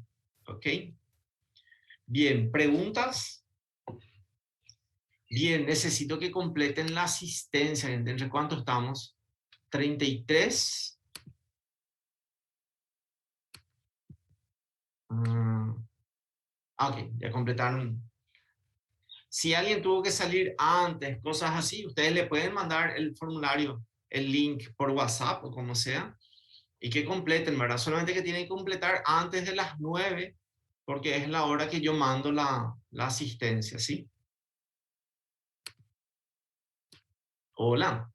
¿Ok? Bien, ¿preguntas? Bien, necesito que completen la asistencia. ¿Entre cuánto estamos? 33. Ok, ya completaron. Si alguien tuvo que salir antes, cosas así, ustedes le pueden mandar el formulario, el link por WhatsApp o como sea, y que completen, ¿verdad? Solamente que tienen que completar antes de las 9, porque es la hora que yo mando la asistencia, ¿sí? Hola.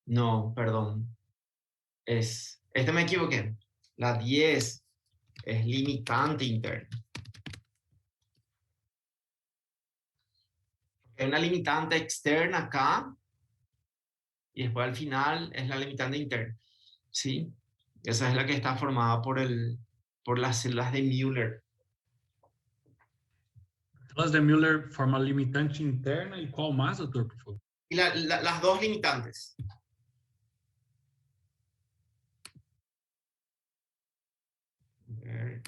No, perdón. Me equivoqué. La 10 es limitante interna. Hay una limitante externa acá y después al final es la limitante interna. ¿sí? Esa es la que está formada por las células de Müller. Células de Müller forma limitante interna e qual mais, doutor, por favor? Y las dos limitantes. A ver.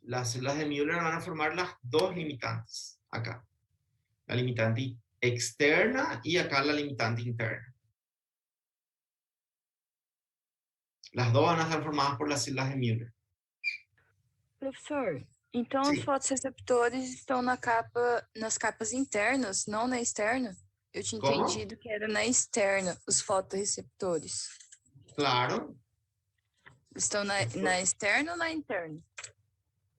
Las células de Müller van a formar las dos limitantes, acá. La limitante externa y acá la limitante interna. Las dos van a estar formadas por las células de Müller. Professor, então Sim. os fotoreceptores estão nas capas internas, não na externa? Eu tinha Como? entendido que era na externa, os fotoreceptores. Claro. Estão na externa ou na interna?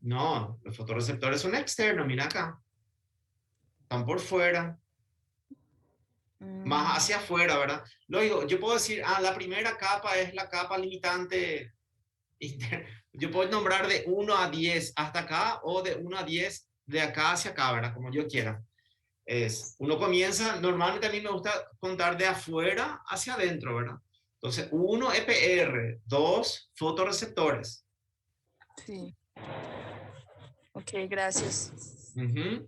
No, los fotorreceptores son externos, mira acá. Están por fuera, más hacia afuera, ¿verdad? Luego, yo puedo decir, la primera capa es la capa limitante interna. Yo puedo nombrar de 1 a 10 hasta acá o de 1 a 10 de acá hacia acá, ¿verdad? Como yo quiera. Uno comienza, normalmente a mí me gusta contar de afuera hacia adentro, ¿verdad? Entonces, 1 EPR, 2 fotorreceptores. Sim. Ok, gracias. Ujú.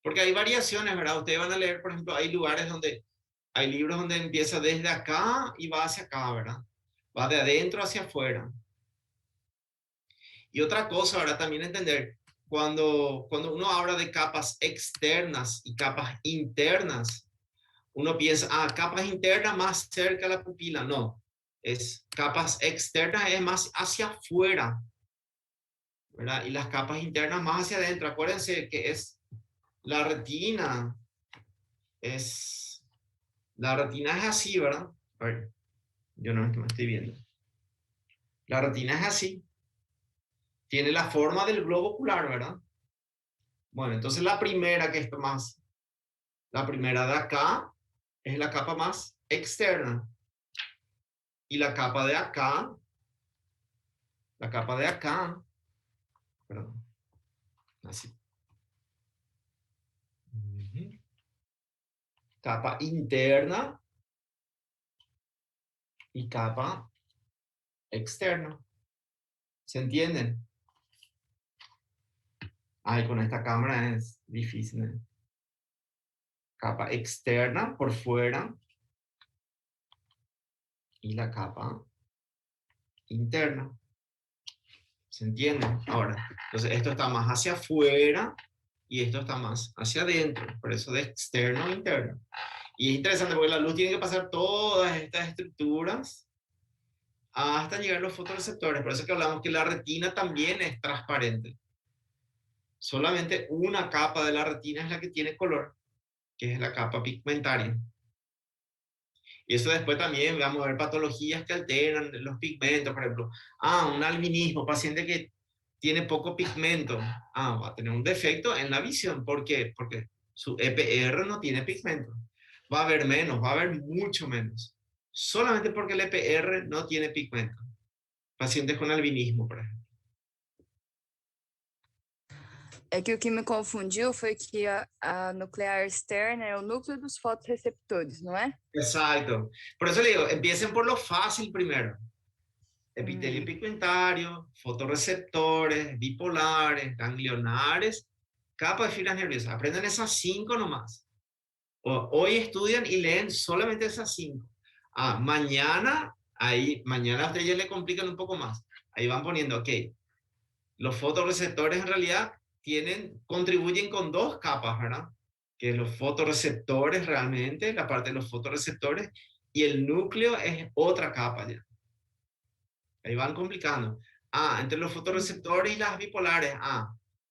Porque hay variaciones, ¿verdad? Ustedes van a leer, por ejemplo, hay lugares donde, hay libros donde empieza desde acá y va hacia acá, ¿verdad? Va de adentro hacia afuera. Y otra cosa, ¿verdad? También entender, cuando uno habla de capas externas y capas internas, uno piensa, capas internas más cerca de la pupila. No, es capas externas es más hacia afuera, ¿verdad? Y las capas internas más hacia adentro. Acuérdense que es la retina, la retina es así, ¿verdad? A ver, yo no me estoy viendo. La retina es así. Tiene la forma del globo ocular, ¿verdad? Bueno, entonces la primera que está más, la primera de acá es la capa más externa. Y la capa de acá, perdón, así. Capa interna y capa externa. ¿Se entienden? Ay, con esta cámara es difícil, ¿eh? Capa externa por fuera y la capa interna. ¿Se entiende? Ahora, entonces esto está más hacia afuera y esto está más hacia adentro. Por eso de externo a interno. Y es interesante porque la luz tiene que pasar todas estas estructuras hasta llegar a los fotorreceptores. Por eso que hablamos que la retina también es transparente. Solamente una capa de la retina es la que tiene color, que es la capa pigmentaria. Y eso después también vamos a ver patologías que alteran los pigmentos, por ejemplo. Un albinismo, paciente que tiene poco pigmento. Va a tener un defecto en la visión. ¿Por qué? Porque su EPR no tiene pigmento. Va a haber menos, va a haber mucho menos. Solamente porque el EPR no tiene pigmento. Pacientes con albinismo, por ejemplo. É que o que me confundiu foi que a nuclear externa é o núcleo dos fotorreceptores, não é? Exacto. Por eso le digo, empiecen por lo fácil primero. Epitelio pigmentario, fotorreceptores, bipolares, ganglionares, capa de fibras nerviosas. Aprenden esas 5 nomás. Hoy estudian y leen solamente esas 5. Mañana a ustedes ya le complican un poco más. Ahí van poniendo, ok, los fotorreceptores en realidad contribuyen con 2 capas, ¿verdad? Que los fotorreceptores realmente, la parte de los fotorreceptores, y el núcleo es otra capa ya. Ahí van complicando. Entre los fotorreceptores y las bipolares,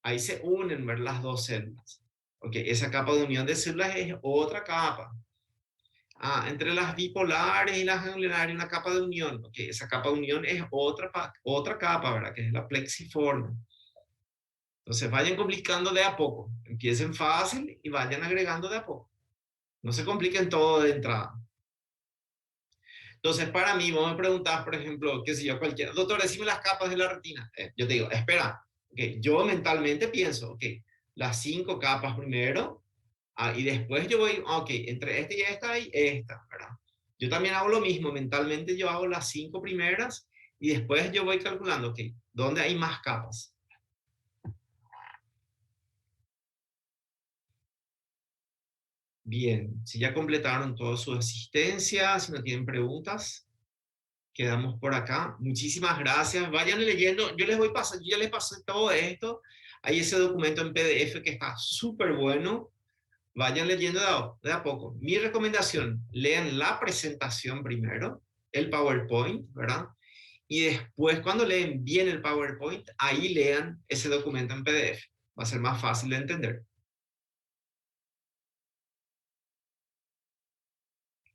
ahí se unen, ¿verdad? Las 2 células. Ok, esa capa de unión de células es otra capa. Entre las bipolares y las ganglionares, una capa de unión. Ok, esa capa de unión es otra capa, ¿verdad? Que es la plexiforme. Entonces vayan complicando de a poco. Empiecen fácil y vayan agregando de a poco. No se compliquen todo de entrada. Entonces, para mí, vos me preguntás, por ejemplo, qué sé yo, cualquiera. Doctor, decime las capas de la retina. Yo te digo, espera, Okay, yo mentalmente pienso, ok, las 5 capas primero, y después yo voy, ok, entre esta y esta, ¿verdad? Yo también hago lo mismo, mentalmente yo hago las 5 primeras y después yo voy calculando, ok, ¿dónde hay más capas? Bien, si ya completaron toda su asistencia, si no tienen preguntas, quedamos por acá. Muchísimas gracias. Vayan leyendo. Yo ya les pasé todo esto. Hay ese documento en PDF que está súper bueno. Vayan leyendo de a poco. Mi recomendación, lean la presentación primero, el PowerPoint, ¿verdad? Y después, cuando leen bien el PowerPoint, ahí lean ese documento en PDF. Va a ser más fácil de entender.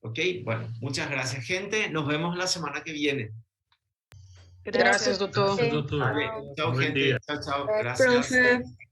Ok, bueno, muchas gracias, gente. Nos vemos la semana que viene. Gracias, doctor. Gracias, doutor. Vale, chao, Buen gente. día. Chao, chao. Gracias, Gracias. Profe.